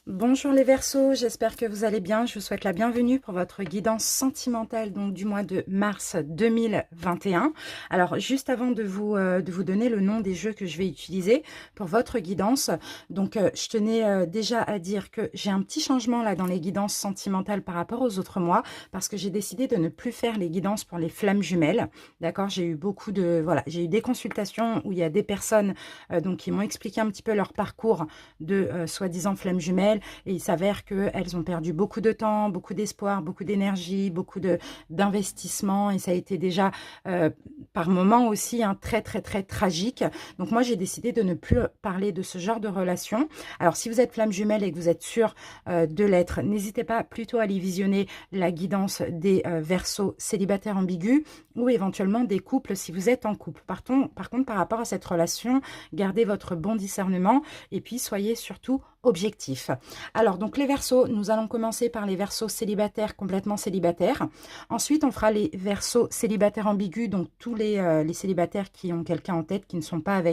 Bonjour les Verseaux, j'espère que vous allez bien. Je vous souhaite la bienvenue pour votre guidance sentimentale donc du mois de mars 2021. Alors juste avant de vous donner le nom des jeux que je vais utiliser pour votre guidance, donc je tenais déjà à dire que j'ai un petit changement là dans les guidances sentimentales par rapport aux autres mois parce que j'ai décidé de ne plus faire les guidances pour les flammes jumelles. D'accord, j'ai eu j'ai eu des consultations où il y a des personnes donc qui m'ont expliqué un petit peu leur parcours de soi-disant flammes jumelles. Et il s'avère qu'elles ont perdu beaucoup de temps, beaucoup d'espoir, beaucoup d'énergie, d'investissement. Et ça a été déjà, par moments aussi, très, très, très tragique. Donc moi, j'ai décidé de ne plus parler de ce genre de relation. Alors, si vous êtes flamme jumelle et que vous êtes sûr de l'être, n'hésitez pas plutôt à aller visionner la guidance des Verseaux célibataires ambigus ou éventuellement des couples si vous êtes en couple. Par contre, par rapport à cette relation, gardez votre bon discernement et puis soyez surtout objectif. Alors, donc les Verseaux, nous allons commencer par les Verseaux célibataires, complètement célibataires. Ensuite, on fera les Verseaux célibataires ambigus, donc tous les célibataires qui ont quelqu'un en tête, qui ne sont pas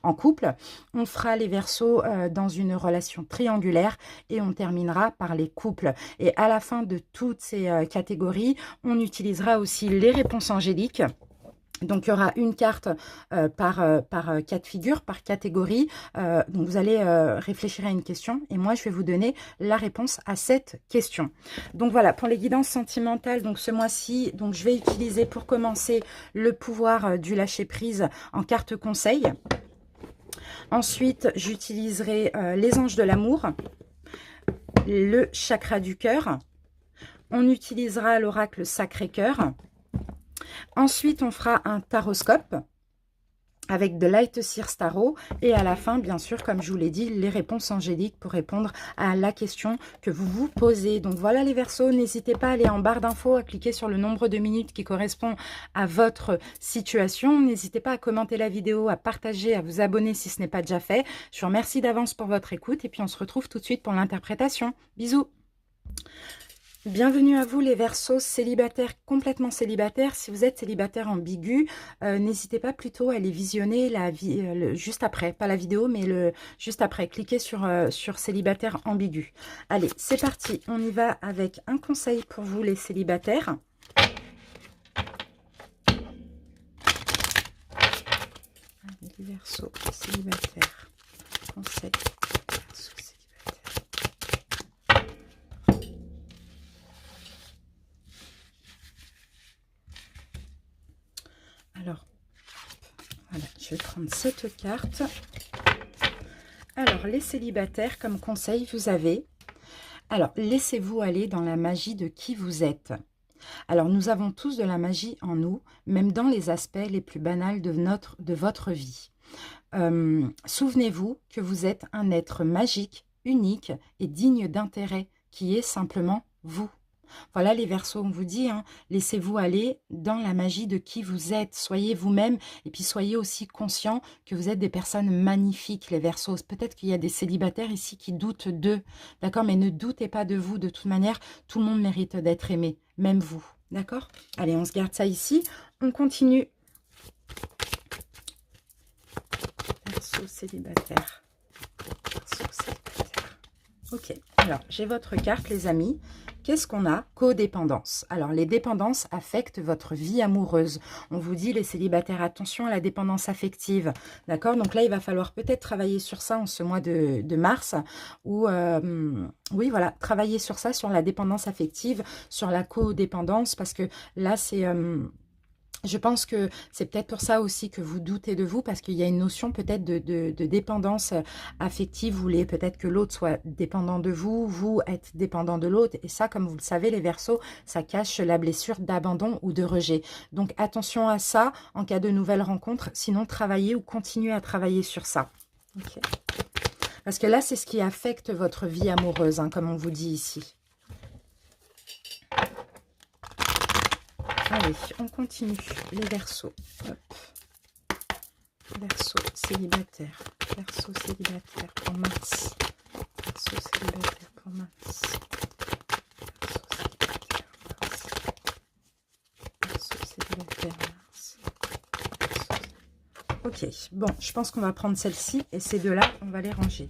en couple. On fera les Verseaux dans une relation triangulaire et on terminera par les couples. Et à la fin de toutes ces catégories, on utilisera aussi les réponses angéliques. Donc, il y aura une carte par cas de figure, par catégorie. Donc, vous allez réfléchir à une question et moi, je vais vous donner la réponse à cette question. Donc, voilà, pour les guidances sentimentales, donc ce mois-ci, donc je vais utiliser pour commencer le pouvoir du lâcher-prise en carte conseil. Ensuite, j'utiliserai les anges de l'amour, le chakra du cœur. On utilisera l'oracle Sacré-Cœur. Ensuite, on fera un taroscope avec de Light Seer Tarot et à la fin, bien sûr, comme je vous l'ai dit, les réponses angéliques pour répondre à la question que vous vous posez. Donc voilà les Verseaux, n'hésitez pas à aller en barre d'infos, à cliquer sur le nombre de minutes qui correspond à votre situation. N'hésitez pas à commenter la vidéo, à partager, à vous abonner si ce n'est pas déjà fait. Je vous remercie d'avance pour votre écoute et puis on se retrouve tout de suite pour l'interprétation. Bisous! Bienvenue à vous les Verseaux célibataires, complètement célibataires. Si vous êtes célibataire ambigu, n'hésitez pas plutôt à aller visionner juste après, pas la vidéo, mais juste après. Cliquez sur célibataire ambigu. Allez, c'est parti. On y va avec un conseil pour vous les célibataires. Allez, les Verseaux célibataires, conseil. Alors, voilà, je vais prendre cette carte. Alors, les célibataires, comme conseil, vous avez... Alors, laissez-vous aller dans la magie de qui vous êtes. Alors, nous avons tous de la magie en nous, même dans les aspects les plus banals de votre vie. Souvenez-vous que vous êtes un être magique, unique et digne d'intérêt, qui est simplement vous. Voilà les Verseaux, on vous dit, laissez-vous aller dans la magie de qui vous êtes. Soyez vous-même et puis soyez aussi conscients que vous êtes des personnes magnifiques, les Verseaux. Peut-être qu'il y a des célibataires ici qui doutent d'eux, d'accord? Mais ne doutez pas de vous. De toute manière, tout le monde mérite d'être aimé, même vous, d'accord? Allez, on se garde ça ici. On continue. Verseaux célibataires. Verseaux célibataires. Ok, alors j'ai votre carte les amis. Qu'est-ce qu'on a? Codépendance. Alors les dépendances affectent votre vie amoureuse. On vous dit les célibataires, attention à la dépendance affective. D'accord? Donc là il va falloir peut-être travailler sur ça en ce mois de mars. Ou oui voilà, travailler sur ça, sur la dépendance affective, sur la codépendance. Parce que là c'est... je pense que c'est peut-être pour ça aussi que vous doutez de vous, parce qu'il y a une notion peut-être de dépendance affective, vous voulez peut-être que l'autre soit dépendant de vous, vous êtes dépendant de l'autre, et ça, comme vous le savez, les Verseaux, ça cache la blessure d'abandon ou de rejet. Donc attention à ça en cas de nouvelles rencontres, sinon travaillez ou continuez à travailler sur ça. Okay. Parce que là, c'est ce qui affecte votre vie amoureuse, comme on vous dit ici. Allez, on continue. Les Verseaux. Verseaux célibataire. Verseaux célibataire pour mars. Verseaux célibataire pour mars. Verseaux célibataire mars. Ok, bon, je pense qu'on va prendre celle-ci et ces deux-là, on va les ranger.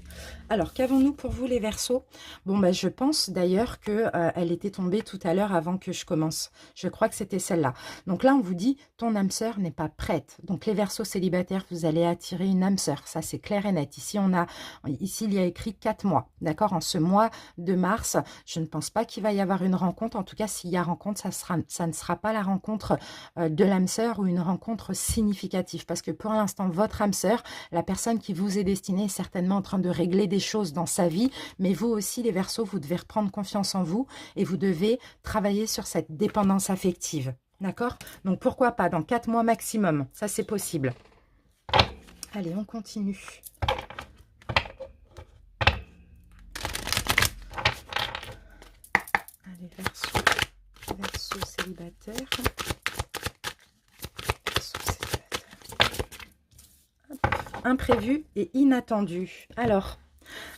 Alors, qu'avons-nous pour vous les Verseaux? Bon, bah, je pense d'ailleurs que elle était tombée tout à l'heure avant que je commence. Je crois que c'était celle-là. Donc là, on vous dit, ton âme sœur n'est pas prête. Donc les Verseaux célibataires, vous allez attirer une âme sœur. Ça, c'est clair et net. Ici, il y a écrit 4 mois. D'accord? En ce mois de mars, je ne pense pas qu'il va y avoir une rencontre. En tout cas, s'il y a rencontre, ça ne sera pas la rencontre de l'âme sœur ou une rencontre significative. Parce que pour l'instant, votre âme sœur, la personne qui vous est destinée, est certainement en train de régler des choses dans sa vie, mais vous aussi, les Verseaux, vous devez reprendre confiance en vous et vous devez travailler sur cette dépendance affective. D'accord? Donc, pourquoi pas dans 4 mois maximum? Ça, c'est possible. Allez, on continue. Allez, Verseaux célibataires. Imprévu et inattendu. Alors,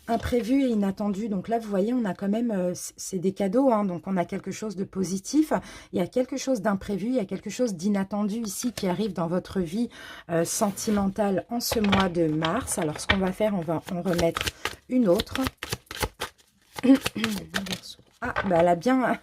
imprévu et inattendu, donc là, vous voyez, on a quand même, c'est des cadeaux, hein, donc on a quelque chose de positif. Il y a quelque chose d'imprévu, il y a quelque chose d'inattendu ici qui arrive dans votre vie sentimentale en ce mois de mars. Alors, ce qu'on va faire, on va en remettre une autre. Ah, bah elle a bien,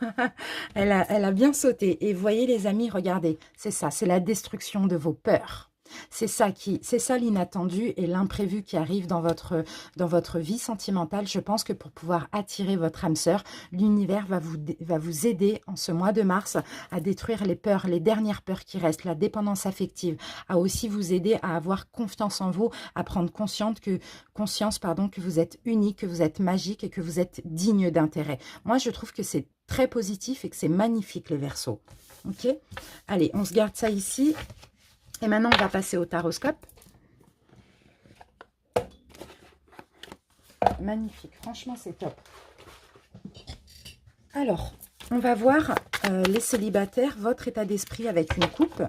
elle a bien sauté. Et vous voyez, les amis, regardez, c'est ça, c'est la destruction de vos peurs. C'est ça l'inattendu et l'imprévu qui arrive dans votre vie sentimentale. Je pense que pour pouvoir attirer votre âme sœur, l'univers va vous aider en ce mois de mars à détruire les peurs, les dernières peurs qui restent, la dépendance affective, à aussi vous aider à avoir confiance en vous, à prendre conscience que vous êtes unique, que vous êtes magique et que vous êtes digne d'intérêt. Moi, je trouve que c'est très positif et que c'est magnifique, les Verseaux. Ok? Allez, on se garde ça ici. Et maintenant, on va passer au taroscope. Magnifique, franchement, c'est top. Alors, on va voir les célibataires, votre état d'esprit avec une coupe.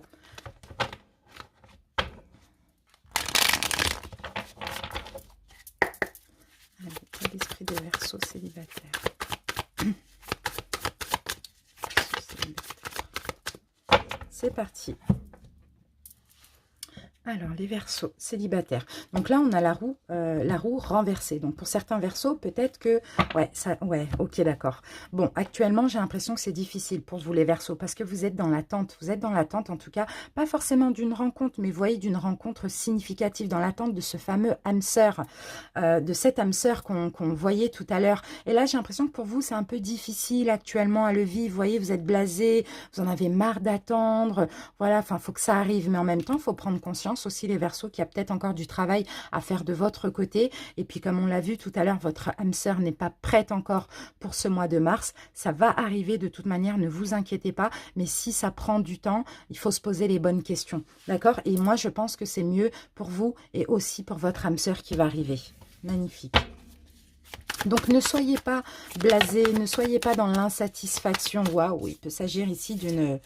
Allez, état d'esprit des Verseaux célibataires. C'est parti. Alors, les Verseaux célibataires. Donc là, on a la roue renversée. Donc, pour certains Verseaux, peut-être que... Ouais, ok, d'accord. Bon, actuellement, j'ai l'impression que c'est difficile pour vous, les Verseaux, parce que vous êtes dans l'attente. Vous êtes dans l'attente, en tout cas, pas forcément d'une rencontre, mais vous voyez, d'une rencontre significative, dans l'attente de ce fameux âme sœur, de cette âme sœur qu'on voyait tout à l'heure. Et là, j'ai l'impression que pour vous, c'est un peu difficile actuellement à le vivre. Vous voyez, vous êtes blasé, vous en avez marre d'attendre. Voilà, enfin, il faut que ça arrive, mais en même temps, il faut prendre conscience aussi, les Verseaux, qu'il y a peut-être encore du travail à faire de votre côté. Et puis, comme on l'a vu tout à l'heure, votre âme sœur n'est pas prête encore pour ce mois de mars. Ça va arriver de toute manière, ne vous inquiétez pas. Mais si ça prend du temps, il faut se poser les bonnes questions. D'accord? Et moi, je pense que c'est mieux pour vous et aussi pour votre âme sœur qui va arriver. Magnifique. Donc, ne soyez pas blasé, ne soyez pas dans l'insatisfaction. Waouh, il peut s'agir ici d'une...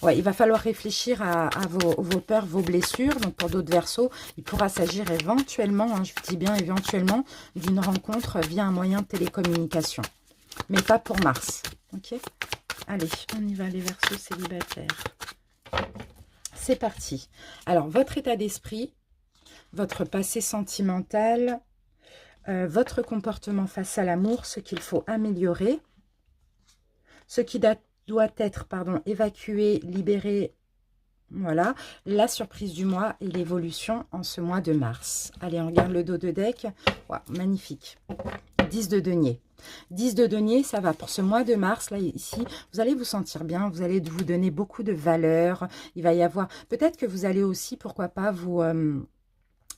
Ouais, il va falloir réfléchir à vos peurs, vos blessures. Donc, pour d'autres Verseaux, il pourra s'agir éventuellement, hein, je vous dis bien éventuellement, d'une rencontre via un moyen de télécommunication. Mais pas pour mars. Ok? Allez, on y va, les Verseaux célibataires. C'est parti. Alors, votre état d'esprit, votre passé sentimental... votre comportement face à l'amour, ce qu'il faut améliorer, ce qui doit être évacué, libéré, voilà, la surprise du mois et l'évolution en ce mois de mars. Allez, on regarde le dos de deck. Wow, magnifique. 10 de denier. 10 de denier, ça va pour ce mois de mars, là, ici, vous allez vous sentir bien, vous allez vous donner beaucoup de valeur, il va y avoir, peut-être que vous allez aussi, pourquoi pas, vous...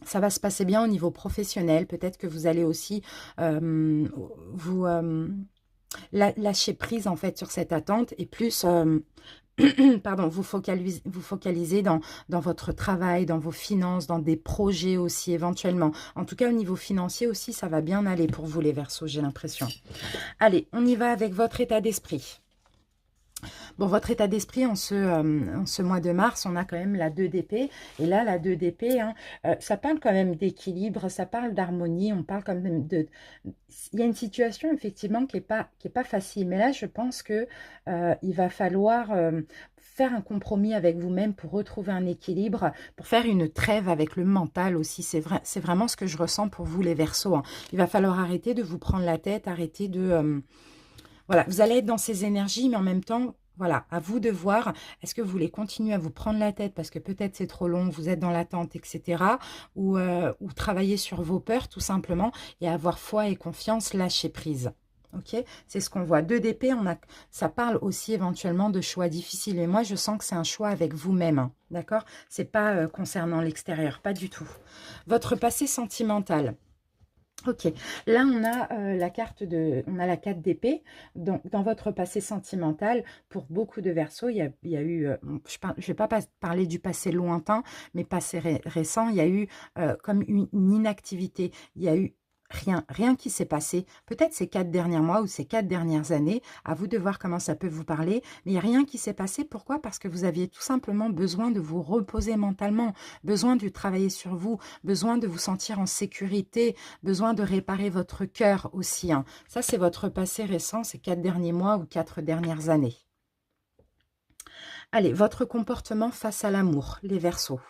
ça va se passer bien au niveau professionnel. Peut-être que vous allez aussi lâcher prise en fait sur cette attente et plus pardon, vous focaliser dans votre travail, dans vos finances, dans des projets aussi éventuellement. En tout cas, au niveau financier aussi, ça va bien aller pour vous les Verseaux, j'ai l'impression. Allez, on y va avec votre état d'esprit. Bon, votre état d'esprit en ce mois de mars, on a quand même la 2 d'épée. Et là, la 2 d'épée, hein, ça parle quand même d'équilibre, ça parle d'harmonie, on parle quand même de... Il y a une situation, effectivement, qui est pas facile. Mais là, je pense que il va falloir faire un compromis avec vous-même pour retrouver un équilibre, pour faire une trêve avec le mental aussi. C'est vraiment ce que je ressens pour vous, les Verseaux, hein. Il va falloir arrêter de vous prendre la tête, arrêter de... voilà, vous allez être dans ces énergies, mais en même temps, voilà, à vous de voir, est-ce que vous voulez continuer à vous prendre la tête parce que peut-être c'est trop long, vous êtes dans l'attente, etc. Ou travailler sur vos peurs tout simplement et avoir foi et confiance, lâcher prise. Ok, c'est ce qu'on voit. 2 d'épée, ça parle aussi éventuellement de choix difficiles. Et moi, je sens que c'est un choix avec vous-même, hein, d'accord? C'est pas concernant l'extérieur, pas du tout. Votre passé sentimental. Ok, là on a on a la 4 d'épée. Donc dans votre passé sentimental, pour beaucoup de Verseaux, il y a eu, je vais pas parler du passé lointain, mais passé récent, il y a eu comme une inactivité. Il y a eu rien qui s'est passé. Peut-être ces 4 derniers mois ou ces 4 dernières années, à vous de voir comment ça peut vous parler, mais il n'y a rien qui s'est passé. Pourquoi? Parce que vous aviez tout simplement besoin de vous reposer mentalement, besoin de travailler sur vous, besoin de vous sentir en sécurité, besoin de réparer votre cœur aussi, hein. Ça, c'est votre passé récent, ces 4 derniers mois ou 4 dernières années. Allez, votre comportement face à l'amour, les Verseaux.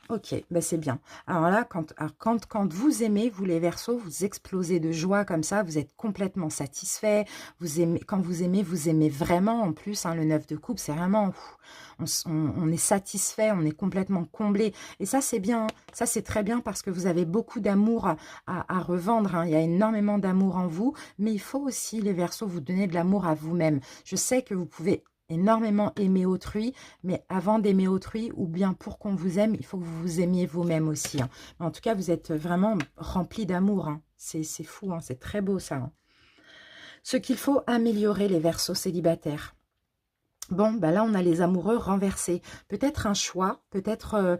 Ok, ben c'est bien. Alors là, quand vous aimez, vous les Verseaux, vous explosez de joie comme ça, vous êtes complètement satisfait. Quand vous aimez vraiment en plus, hein, le 9 de coupe, c'est vraiment... on est satisfait, on est complètement comblé. Et ça, c'est bien, hein. Ça, c'est très bien parce que vous avez beaucoup d'amour à revendre, hein. Il y a énormément d'amour en vous, mais il faut aussi, les Verseaux, vous donner de l'amour à vous-même. Je sais que vous pouvez énormément aimer autrui, mais avant d'aimer autrui, ou bien pour qu'on vous aime, il faut que vous vous aimiez vous-même aussi, hein. En tout cas, vous êtes vraiment rempli d'amour, hein. C'est fou, hein. C'est très beau ça, hein. Ce qu'il faut améliorer, les Verseaux célibataires. Bon, bah là, on a les amoureux renversés. Peut-être un choix, peut-être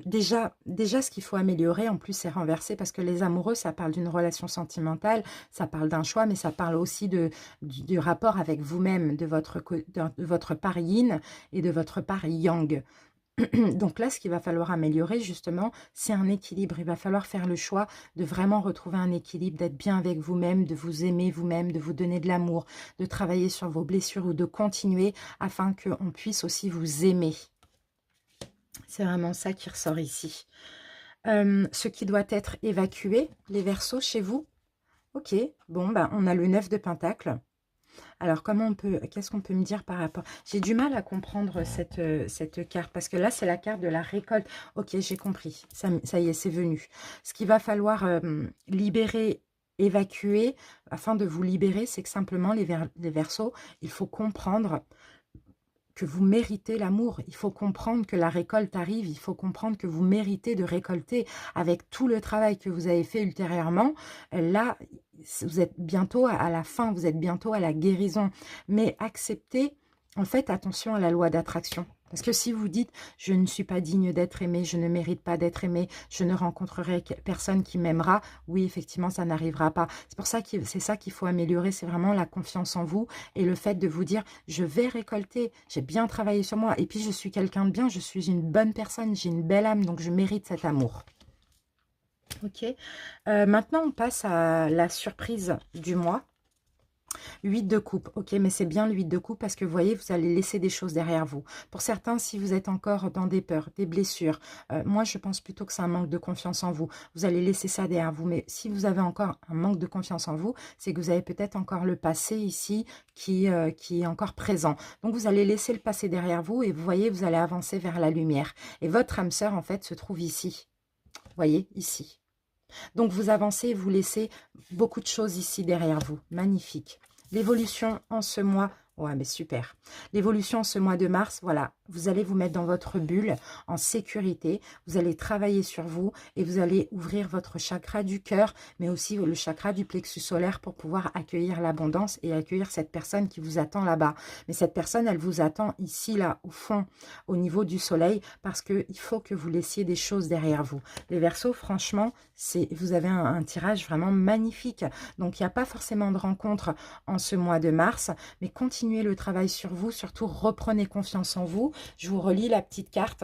déjà ce qu'il faut améliorer, en plus, c'est renversé parce que les amoureux, ça parle d'une relation sentimentale, ça parle d'un choix, mais ça parle aussi du rapport avec vous-même, de votre part yin et de votre part yang. Donc là, ce qu'il va falloir améliorer, justement, c'est un équilibre. Il va falloir faire le choix de vraiment retrouver un équilibre, d'être bien avec vous-même, de vous aimer vous-même, de vous donner de l'amour, de travailler sur vos blessures ou de continuer afin qu'on puisse aussi vous aimer. C'est vraiment ça qui ressort ici. Ce qui doit être évacué, les Verseaux, chez vous. Ok, bon, ben, on a le 9 de Pentacle. Alors, qu'est-ce qu'on peut me dire par rapport... J'ai du mal à comprendre cette carte, parce que là, c'est la carte de la récolte. Ok, j'ai compris. Ça y est, c'est venu. Ce qu'il va falloir libérer, évacuer, afin de vous libérer, c'est que simplement, les Verseaux, il faut comprendre que vous méritez l'amour. Il faut comprendre que la récolte arrive. Il faut comprendre que vous méritez de récolter avec tout le travail que vous avez fait ultérieurement. Là, vous êtes bientôt à la fin, vous êtes bientôt à la guérison. Mais acceptez, en fait, attention à la loi d'attraction. Parce que si vous dites « je ne suis pas digne d'être aimé, je ne mérite pas d'être aimé, je ne rencontrerai personne qui m'aimera », oui, effectivement, ça n'arrivera pas. C'est pour ça que c'est ça qu'il faut améliorer, c'est vraiment la confiance en vous et le fait de vous dire « je vais récolter, j'ai bien travaillé sur moi et puis je suis quelqu'un de bien, je suis une bonne personne, j'ai une belle âme, donc je mérite cet amour ». Ok, maintenant on passe à la surprise du mois. 8 de coupe, ok, mais c'est bien le 8 de coupe parce que vous voyez, vous allez laisser des choses derrière vous. Pour certains, si vous êtes encore dans des peurs, des blessures, moi je pense plutôt que c'est un manque de confiance en vous. Vous allez laisser ça derrière vous, mais si vous avez encore un manque de confiance en vous, c'est que vous avez peut-être encore le passé ici qui est encore présent. Donc vous allez laisser le passé derrière vous et vous voyez, vous allez avancer vers la lumière. Et votre âme sœur, en fait, se trouve ici. Vous voyez, ici. Donc vous avancez, vous laissez beaucoup de choses ici derrière vous. Magnifique. L'évolution en ce mois, ouais mais super. L'évolution en ce mois de mars, voilà, vous allez vous mettre dans votre bulle en sécurité. Vous allez travailler sur vous et vous allez ouvrir votre chakra du cœur, mais aussi le chakra du plexus solaire pour pouvoir accueillir l'abondance et accueillir cette personne qui vous attend là-bas. Mais cette personne, elle vous attend ici, là, au fond, au niveau du soleil, parce qu'il faut que vous laissiez des choses derrière vous. Les Verseaux, franchement, vous avez un tirage vraiment magnifique. Donc, il n'y a pas forcément de rencontre en ce mois de mars, mais continuez continuez le travail sur vous, surtout reprenez confiance en vous. Je vous relis la petite carte.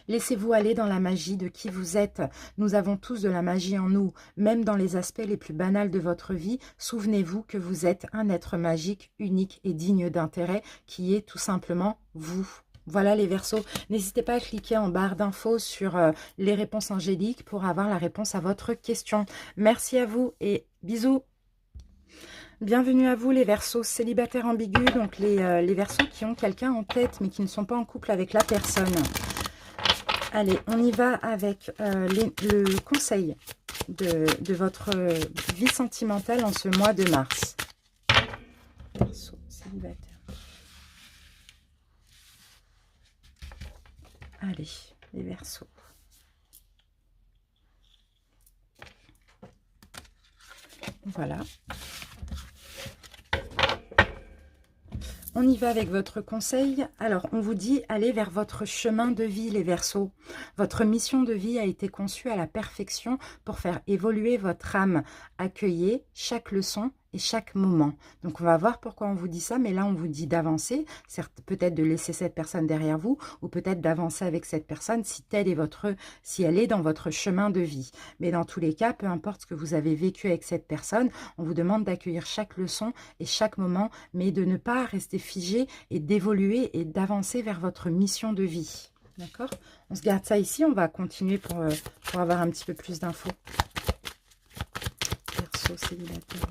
Laissez-vous aller dans la magie de qui vous êtes. Nous avons tous de la magie en nous, même dans les aspects les plus banals de votre vie. Souvenez-vous que vous êtes un être magique, unique et digne d'intérêt qui est tout simplement vous. Voilà les Verseaux. N'hésitez pas à cliquer en barre d'infos sur les réponses angéliques pour avoir la réponse à votre question. Merci à vous et bisous. Bienvenue à vous les Verseaux célibataires ambigus, donc les Verseaux qui ont quelqu'un en tête mais qui ne sont pas en couple avec la personne. Allez, on y va avec le conseil de votre vie sentimentale en ce mois de mars. Verseau, célibataire. Allez, les Verseaux. Voilà. On y va avec votre conseil. Alors, on vous dit, allez vers votre chemin de vie, les Verseaux. Votre mission de vie a été conçue à la perfection pour faire évoluer votre âme. Accueillez chaque leçon et chaque moment. Donc, on va voir pourquoi on vous dit ça, mais là, on vous dit d'avancer, certes, peut-être de laisser cette personne derrière vous, ou peut-être d'avancer avec cette personne si elle est dans votre chemin de vie. Mais dans tous les cas, peu importe ce que vous avez vécu avec cette personne, on vous demande d'accueillir chaque leçon et chaque moment, mais de ne pas rester figé et d'évoluer et d'avancer vers votre mission de vie. D'accord? On se garde ça ici, on va continuer pour avoir un petit peu plus d'infos. Verseau célibataire.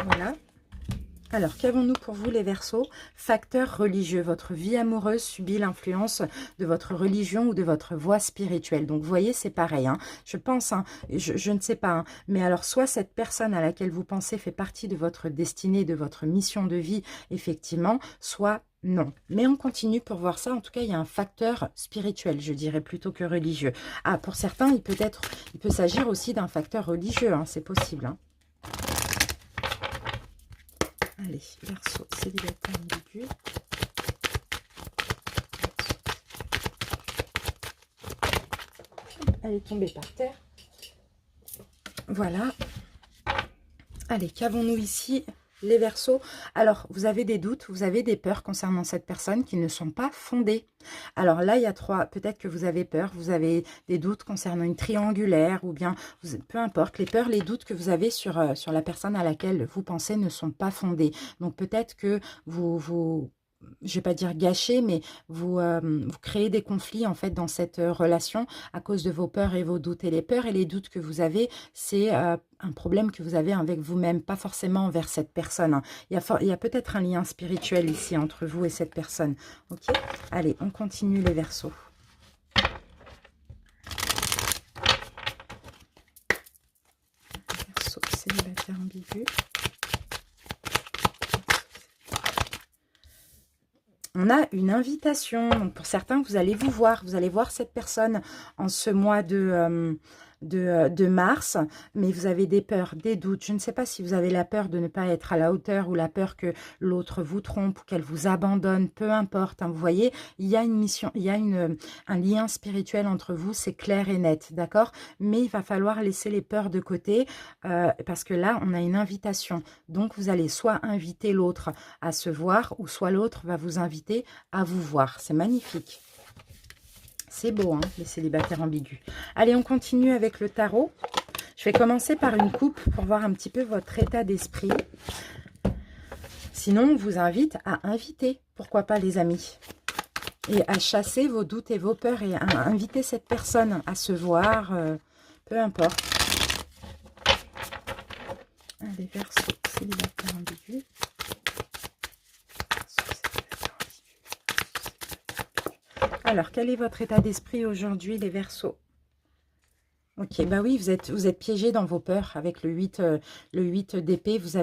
Voilà. Alors, qu'avons-nous pour vous les Verseaux? Facteur religieux. Votre vie amoureuse subit l'influence de votre religion ou de votre voie spirituelle. Donc, vous voyez, c'est pareil. Hein. Je pense, hein, je ne sais pas, hein, mais alors, soit cette personne à laquelle vous pensez fait partie de votre destinée, de votre mission de vie, effectivement, soit non. Mais on continue pour voir ça. En tout cas, il y a un facteur spirituel, je dirais, plutôt que religieux. Ah, pour certains, il peut s'agir aussi d'un facteur religieux. Hein, c'est possible, hein. Allez, Verseau, célibataire ambigu. Elle est tombée par terre. Voilà. Allez, qu'avons-nous ici, les Verseaux? Alors, vous avez des doutes, vous avez des peurs concernant cette personne qui ne sont pas fondées. Alors là, il y a peut-être que vous avez peur, vous avez des doutes concernant une triangulaire ou bien, peu importe, les peurs, les doutes que vous avez sur la personne à laquelle vous pensez ne sont pas fondés. Donc peut-être que je vais pas dire gâcher, mais vous créez des conflits en fait dans cette relation à cause de vos peurs et vos doutes. Et les peurs et les doutes que vous avez, c'est un problème que vous avez avec vous-même, pas forcément envers cette personne. Hein. Il y a peut-être un lien spirituel ici entre vous et cette personne. Ok? Allez, on continue les Verseaux. Verseau, célibataire ambigu. On a une invitation. Donc pour certains, vous allez vous allez voir cette personne en ce mois de mars, mais vous avez des peurs, des doutes. Je ne sais pas si vous avez la peur de ne pas être à la hauteur ou la peur que l'autre vous trompe ou qu'elle vous abandonne, peu importe. Hein, vous voyez, il y a une mission, il y a un lien spirituel entre vous, c'est clair et net, d'accord? Mais il va falloir laisser les peurs de côté parce que là, on a une invitation. Donc, vous allez soit inviter l'autre à se voir ou soit l'autre va vous inviter à vous voir. C'est magnifique. C'est beau, hein, les célibataires ambigus. Allez, on continue avec le tarot. Je vais commencer par une coupe pour voir un petit peu votre état d'esprit. Sinon, on vous invite à inviter, pourquoi pas les amis, et à chasser vos doutes et vos peurs et à inviter cette personne à se voir, peu importe. Allez, Verseau, célibataire ambigu. Alors, quel est votre état d'esprit aujourd'hui, les Verseaux? Ok, bah oui, vous êtes piégé dans vos peurs avec le 8 d'épée. Vous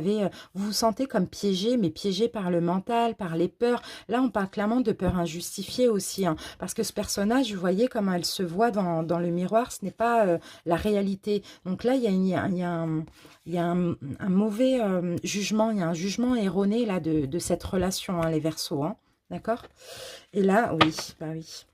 vous sentez comme piégé, mais piégé par le mental, par les peurs. Là, on parle clairement de peurs injustifiées aussi. Hein, parce que ce personnage, vous voyez comment elle se voit dans le miroir, ce n'est pas la réalité. Donc là, il y a un mauvais jugement, il y a un jugement erroné là, de cette relation, hein, les Verseaux. Hein, d'accord? Et là, oui, bah oui.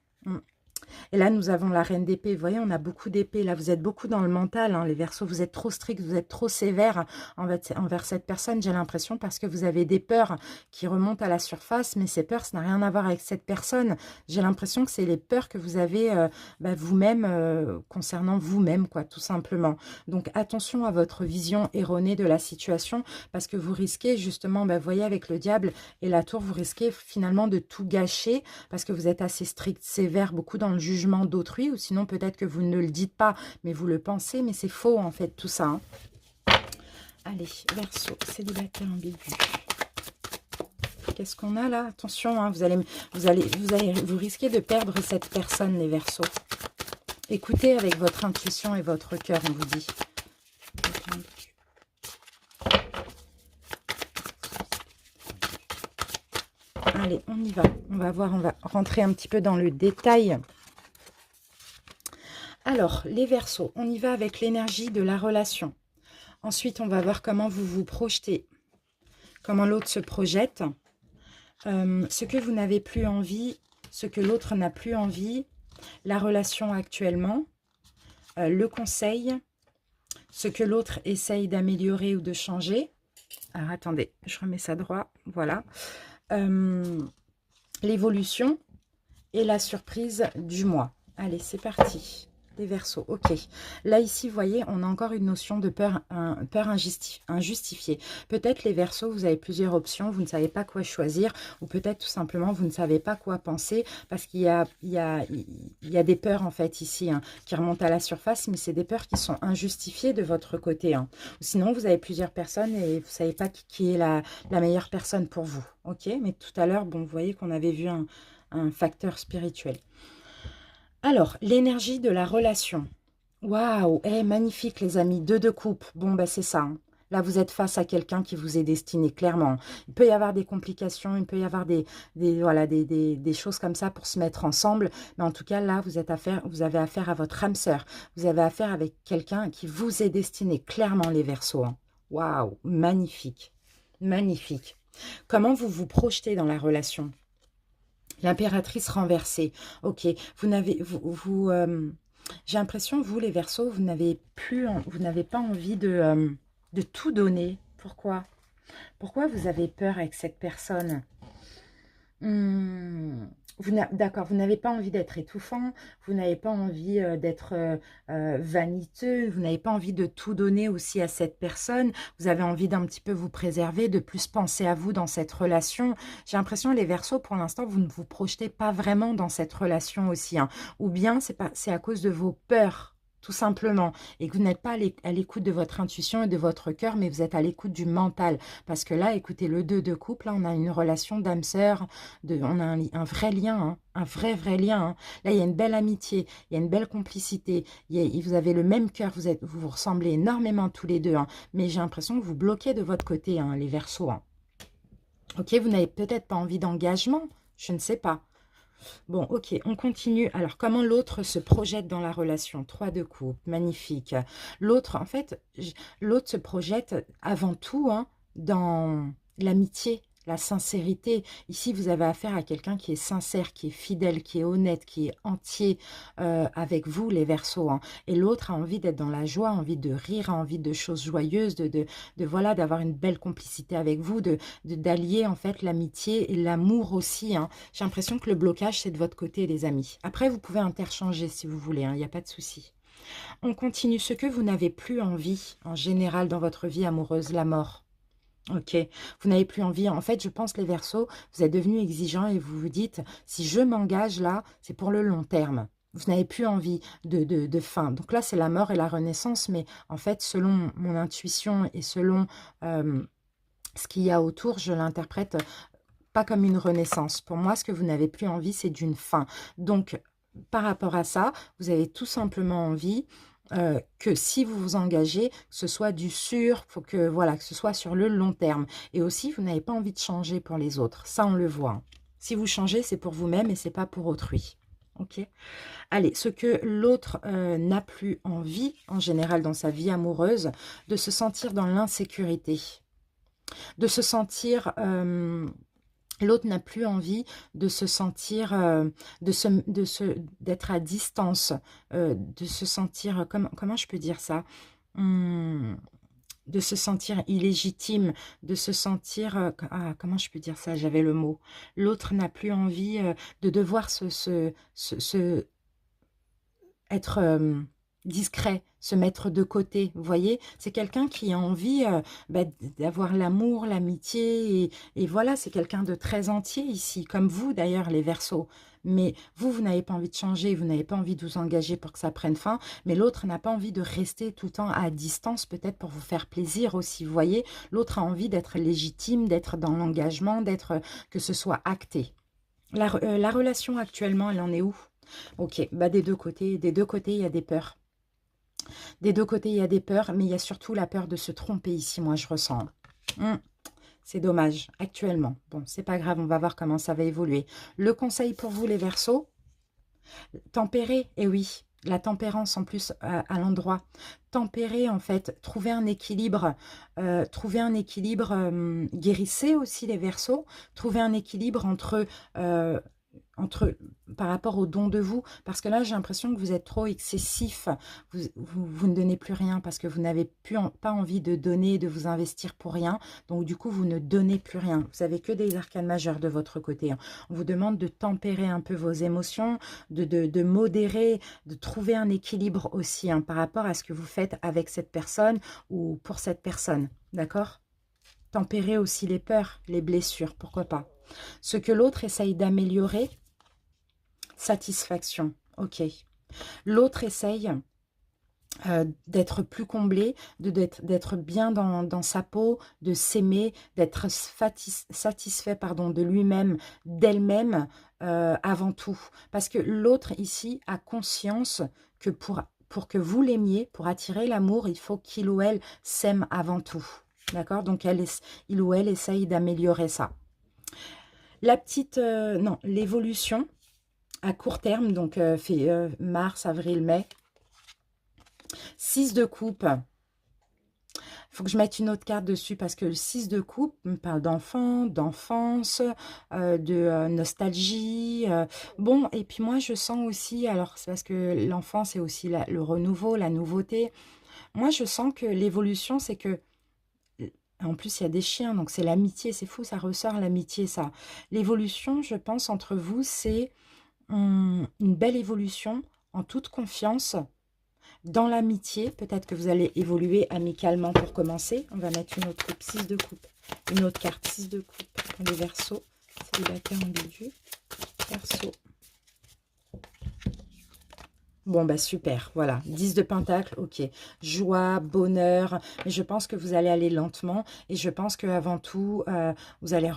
Et là, nous avons la reine d'épée. Vous voyez, on a beaucoup d'épées. Là, vous êtes beaucoup dans le mental, hein, les Verseaux. Vous êtes trop stricts, vous êtes trop sévères envers cette personne, j'ai l'impression, parce que vous avez des peurs qui remontent à la surface. Mais ces peurs, ça n'a rien à voir avec cette personne. J'ai l'impression que c'est les peurs que vous avez vous-même, concernant vous-même, quoi, tout simplement. Donc, attention à votre vision erronée de la situation, parce que vous risquez, justement, vous voyez, avec le diable et la tour, vous risquez finalement de tout gâcher, parce que vous êtes assez strict, sévère, beaucoup dans le jugement d'autrui, ou sinon peut-être que vous ne le dites pas, mais vous le pensez, mais c'est faux en fait tout ça. Hein. Allez, Verseau, célibataire ambigu. Qu'est-ce qu'on a là? Attention, hein, vous risquez de perdre cette personne, les Verseaux. Écoutez avec votre intuition et votre cœur, on vous dit. Allez, on y va. On va voir, on va rentrer un petit peu dans le détail. Alors, les Verseaux, on y va avec l'énergie de la relation. Ensuite, on va voir comment vous vous projetez, comment l'autre se projette, ce que vous n'avez plus envie, ce que l'autre n'a plus envie, la relation actuellement, le conseil, ce que l'autre essaye d'améliorer ou de changer. Alors, attendez, je remets ça droit, voilà. L'évolution et la surprise du mois. Allez, c'est parti. Les Verseaux, ok. Là, ici, vous voyez, on a encore une notion de peur, peur injustifiée. Peut-être les Verseaux, vous avez plusieurs options, vous ne savez pas quoi choisir, ou peut-être tout simplement, vous ne savez pas quoi penser, parce qu'il y a des peurs, en fait, ici, hein, qui remontent à la surface, mais c'est des peurs qui sont injustifiées de votre côté. Hein. Sinon, vous avez plusieurs personnes et vous ne savez pas qui est la meilleure personne pour vous. Ok, mais tout à l'heure, bon, vous voyez qu'on avait vu un facteur spirituel. Alors, l'énergie de la relation. Waouh, magnifique les amis, deux de coupe. Bon, c'est ça. Hein. Là, vous êtes face à quelqu'un qui vous est destiné, clairement. Il peut y avoir des complications, il peut y avoir voilà, des choses comme ça pour se mettre ensemble. Mais en tout cas, là, vous avez affaire à votre âme sœur. Vous avez affaire avec quelqu'un qui vous est destiné, clairement, les Verseaux. Hein. Waouh, magnifique. Magnifique. Comment vous vous projetez dans la relation ? L'impératrice renversée. Ok, j'ai l'impression, vous les Verseaux, vous n'avez pas envie de tout donner. Pourquoi? Pourquoi vous avez peur avec cette personne? D'accord, vous n'avez pas envie d'être étouffant, vous n'avez pas envie d'être vaniteux, vous n'avez pas envie de tout donner aussi à cette personne, vous avez envie d'un petit peu vous préserver, de plus penser à vous dans cette relation. J'ai l'impression, les Verseaux, pour l'instant, vous ne vous projetez pas vraiment dans cette relation aussi. Hein. Ou bien c'est à cause de vos peurs, tout simplement, et que vous n'êtes pas à l'écoute de votre intuition et de votre cœur, mais vous êtes à l'écoute du mental. Parce que là, écoutez, le 2 de couple, là, on a une relation d'âme-sœur, on a un vrai lien, hein, un vrai lien. Hein. Là, il y a une belle amitié, il y a une belle complicité, vous avez le même cœur, vous vous ressemblez énormément tous les deux, hein, mais j'ai l'impression que vous bloquez de votre côté, hein, les Verseaux. Hein. Ok, vous n'avez peut-être pas envie d'engagement, je ne sais pas. Bon, ok, on continue. Alors, comment l'autre se projette dans la relation? 3 de coupe, magnifique. L'autre, en fait, l'autre se projette avant tout dans l'amitié, la sincérité. Ici, vous avez affaire à quelqu'un qui est sincère, qui est fidèle, qui est honnête, qui est entier avec vous, les Verseaux. Hein. Et l'autre a envie d'être dans la joie, a envie de rire, a envie de choses joyeuses, voilà, d'avoir une belle complicité avec vous, d'allier en fait l'amitié et l'amour aussi. Hein. J'ai l'impression que le blocage, c'est de votre côté, les amis. Après, vous pouvez interchanger si vous voulez, il n'y a pas de souci. On continue. Ce que vous n'avez plus envie, en général, dans votre vie amoureuse, la mort. Ok, vous n'avez plus envie. En fait, je pense, les Verseaux, vous êtes devenus exigeants et vous vous dites, si je m'engage là, c'est pour le long terme. Vous n'avez plus envie de fin. Donc là, c'est la mort et la renaissance, mais en fait, selon mon intuition et selon ce qu'il y a autour, je l'interprète pas comme une renaissance. Pour moi, ce que vous n'avez plus envie, c'est d'une fin. Donc, par rapport à ça, vous avez tout simplement envie que si vous vous engagez, que ce soit du sûr, faut que voilà, que ce soit sur le long terme. Et aussi, vous n'avez pas envie de changer pour les autres. Ça, on le voit. Hein. Si vous changez, c'est pour vous-même et c'est pas pour autrui. Ok. Allez, ce que l'autre n'a plus envie, en général dans sa vie amoureuse, de se sentir dans l'insécurité, de se sentir L'autre n'a plus envie de se sentir, d'être à distance, de se sentir, comment je peux dire ça? Hum, de se sentir illégitime, de se sentir, comment je peux dire ça? J'avais le mot. L'autre n'a plus envie de devoir être discret, se mettre de côté, vous voyez? C'est quelqu'un qui a envie bah, d'avoir l'amour, l'amitié, et voilà, c'est quelqu'un de très entier ici, comme vous d'ailleurs, les Verseaux. Mais vous n'avez pas envie de changer, vous n'avez pas envie de vous engager pour que ça prenne fin, mais l'autre n'a pas envie de rester tout le temps à distance, peut-être pour vous faire plaisir aussi, vous voyez? L'autre a envie d'être légitime, d'être dans l'engagement, d'être que ce soit acté. La relation actuellement, elle en est où? Ok, bah des deux côtés, il y a des peurs. Des deux côtés, il y a des peurs, mais il y a surtout la peur de se tromper ici, moi, je ressens. C'est dommage, actuellement. Bon, c'est pas grave, on va voir comment ça va évoluer. Le conseil pour vous, les Verseaux, tempérer, et oui, la tempérance en plus à l'endroit. Tempérer, en fait, trouver un équilibre, guérissez aussi les Verseaux, trouver un équilibre entre par rapport au don de vous, parce que là j'ai l'impression que vous êtes trop excessif, vous ne donnez plus rien parce que vous n'avez plus pas envie de donner, de vous investir pour rien, donc du coup vous ne donnez plus rien, vous avez que des arcanes majeures de votre côté, hein. On vous demande de tempérer un peu vos émotions, de modérer, de trouver un équilibre aussi hein, par rapport à ce que vous faites avec cette personne ou pour cette personne, d'accord? Tempérer aussi les peurs, les blessures, pourquoi pas. Ce que l'autre essaye d'améliorer, satisfaction, ok. L'autre essaye d'être plus comblé, d'être bien dans sa peau, de s'aimer, d'être satisfait pardon, de lui-même, d'elle-même avant tout. Parce que l'autre ici a conscience que pour que vous l'aimiez, pour attirer l'amour, il faut qu'il ou elle s'aime avant tout. D'accord? Donc il ou elle essaye d'améliorer ça. La petite, non, l'évolution à court terme, donc fait mars, avril, mai. 6 de coupe. Il faut que je mette une autre carte dessus parce que le 6 de coupe me parle d'enfant, d'enfance, de nostalgie. Bon, et puis moi, je sens aussi, alors c'est parce que l'enfant, c'est aussi le renouveau, la nouveauté. Moi, je sens que l'évolution, c'est que en plus, il y a des chiens, donc c'est l'amitié. C'est fou, ça ressort l'amitié, ça. L'évolution, je pense, entre vous, c'est une belle évolution en toute confiance. Dans l'amitié, peut-être que vous allez évoluer amicalement pour commencer. On va mettre une autre coupe, 6 de coupe. Une autre carte, 6 de coupe. Pour les Verseaux, célibataire ambigu. Verseau. Bon, bah super, voilà, 10 de pentacle, ok. Joie, bonheur, mais je pense que vous allez aller lentement et je pense qu'avant tout, vous allez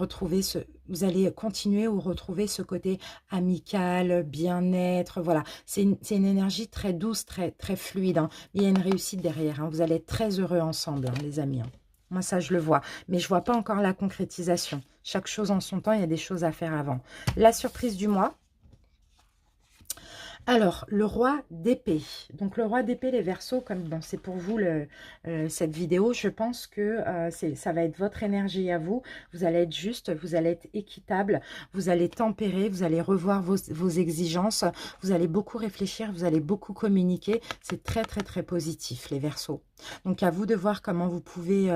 vous allez continuer ou retrouver ce côté amical, bien-être, voilà. C'est une énergie très douce, très, très fluide, hein. Il y a une réussite derrière, hein. Vous allez être très heureux ensemble, hein, les amis, hein. Moi, ça, je le vois, mais je ne vois pas encore la concrétisation. Chaque chose en son temps, il y a des choses à faire avant. La surprise du mois. Alors, le roi d'épée. Donc, le roi d'épée, les Verseaux, comme bon, c'est pour vous cette vidéo, je pense que ça va être votre énergie à vous. Vous allez être juste, vous allez être équitable, vous allez tempérer, vous allez revoir vos exigences, vous allez beaucoup réfléchir, vous allez beaucoup communiquer. C'est très, très, très positif, les Verseaux. Donc, à vous de voir comment vous pouvez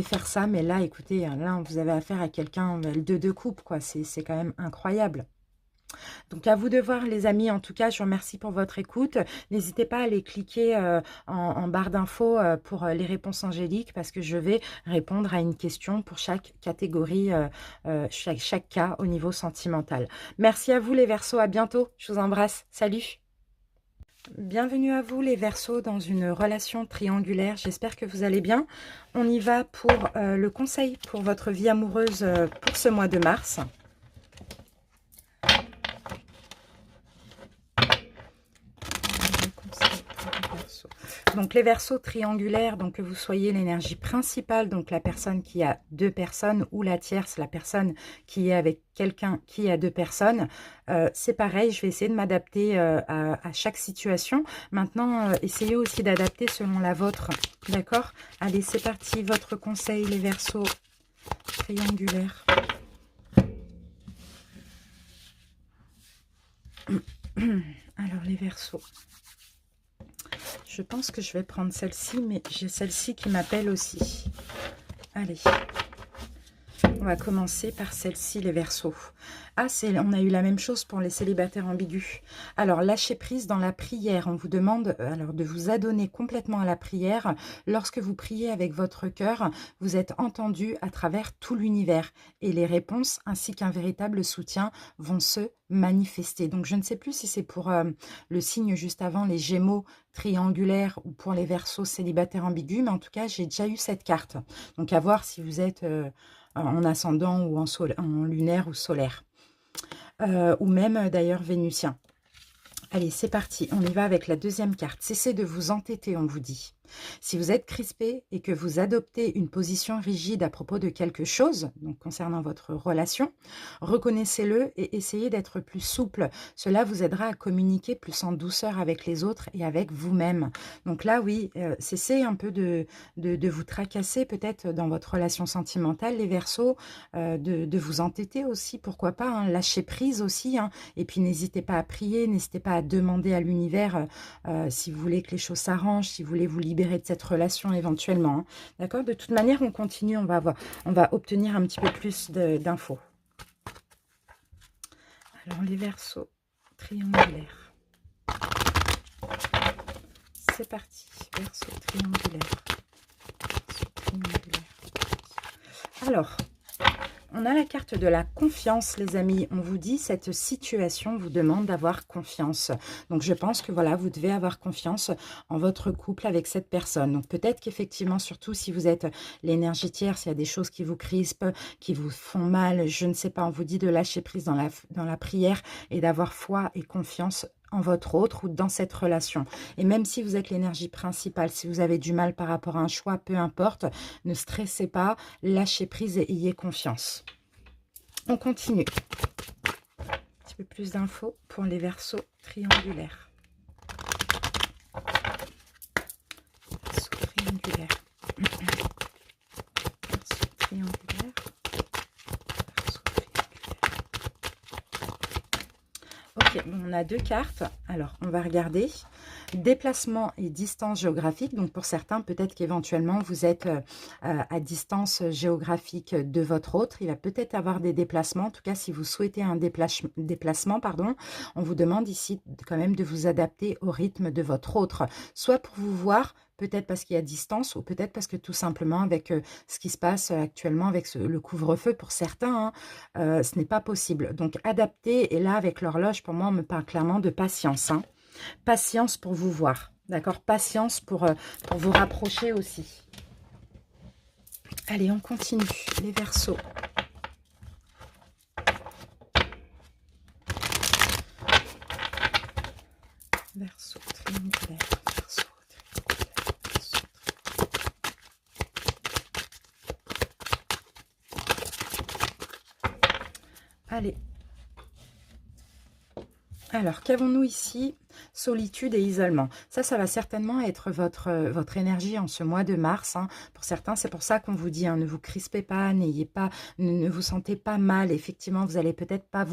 faire ça. Mais là, écoutez, là, vous avez affaire à quelqu'un, le 2 de coupe, quoi. C'est quand même incroyable. Donc, à vous de voir, les amis. En tout cas, je vous remercie pour votre écoute. N'hésitez pas à aller cliquer en barre d'infos pour les réponses angéliques parce que je vais répondre à une question pour chaque catégorie, chaque cas au niveau sentimental. Merci à vous, les Verseaux. À bientôt. Je vous embrasse. Salut. Bienvenue à vous, les Verseaux, dans une relation triangulaire. J'espère que vous allez bien. On y va pour le conseil pour votre vie amoureuse pour ce mois de mars. Donc les Verseaux triangulaires, donc que vous soyez l'énergie principale, donc la personne qui a 2 personnes, ou la tierce, la personne qui est avec quelqu'un qui a 2 personnes, c'est pareil, je vais essayer de m'adapter à chaque situation. Maintenant, essayez aussi d'adapter selon la vôtre, d'accord? Allez, c'est parti, votre conseil, les Verseaux triangulaires. Alors, les Verseaux. Je pense que je vais prendre celle-ci, mais j'ai celle-ci qui m'appelle aussi. Allez. On va commencer par celle-ci, les Verseaux. Ah, on a eu la même chose pour les célibataires ambigus. Alors, lâchez prise dans la prière. On vous demande alors de vous adonner complètement à la prière. Lorsque vous priez avec votre cœur, vous êtes entendu à travers tout l'univers. Et les réponses, ainsi qu'un véritable soutien, vont se manifester. Donc, je ne sais plus si c'est pour le signe juste avant, les Gémeaux triangulaires, ou pour les Verseaux célibataires ambigus. Mais en tout cas, j'ai déjà eu cette carte. Donc, à voir si vous êtes en ascendant ou en lunaire ou solaire. Ou même d'ailleurs vénusien. Allez, c'est parti, on y va avec la deuxième carte. Cessez de vous entêter, on vous dit. Si vous êtes crispé et que vous adoptez une position rigide à propos de quelque chose, donc concernant votre relation, reconnaissez-le et essayez d'être plus souple. Cela vous aidera à communiquer plus en douceur avec les autres et avec vous-même. Donc là, oui, cessez un peu de vous tracasser peut-être dans votre relation sentimentale, les Verseaux, de vous entêter aussi, pourquoi pas, hein, lâcher prise aussi, hein, et puis n'hésitez pas à prier, n'hésitez pas à demander à l'univers si vous voulez que les choses s'arrangent, si vous voulez vous libérer de cette relation éventuellement. Hein. D'accord? De toute manière, on continue, on va obtenir un petit peu plus d'infos. Alors, les Verseaux triangulaires. C'est parti. Verseaux triangulaires. Alors, on a la carte de la confiance, les amis. On vous dit, cette situation vous demande d'avoir confiance. Donc, je pense que voilà, vous devez avoir confiance en votre couple avec cette personne. Donc, peut-être qu'effectivement, surtout si vous êtes l'énergétière, s'il y a des choses qui vous crispent, qui vous font mal, je ne sais pas, on vous dit de lâcher prise dans la prière et d'avoir foi et confiance en votre autre ou dans cette relation. Et même si vous êtes l'énergie principale, si vous avez du mal par rapport à un choix, peu importe, ne stressez pas, lâchez prise et ayez confiance. On continue. Un petit peu plus d'infos pour les Verseaux triangulaires. Verseaux triangulaires. Verseaux triangulaires. Ok, on a deux cartes. Alors, on va regarder. Déplacement et distance géographique. Donc, pour certains, peut-être qu'éventuellement, vous êtes à distance géographique de votre autre. Il va peut-être avoir des déplacements. En tout cas, si vous souhaitez un déplacement, pardon, on vous demande ici quand même de vous adapter au rythme de votre autre. Soit pour vous voir, peut-être parce qu'il y a distance, ou peut-être parce que tout simplement, avec ce qui se passe actuellement, avec le couvre-feu, pour certains, hein, ce n'est pas possible. Donc, adapter, et là, avec l'horloge, pour moi, on me parle clairement de patience. Hein. Patience pour vous voir, d'accord? Patience pour vous rapprocher aussi. Allez, on continue. Les Verseaux. Verseaux triangulaires. Verseaux triangulaires. Allez. Alors, qu'avons-nous ici? Solitude et isolement. Ça va certainement être votre énergie en ce mois de mars. Hein. Pour certains, c'est pour ça qu'on vous dit, hein, ne vous crispez pas, ne vous sentez pas mal. Effectivement, vous allez peut-être pas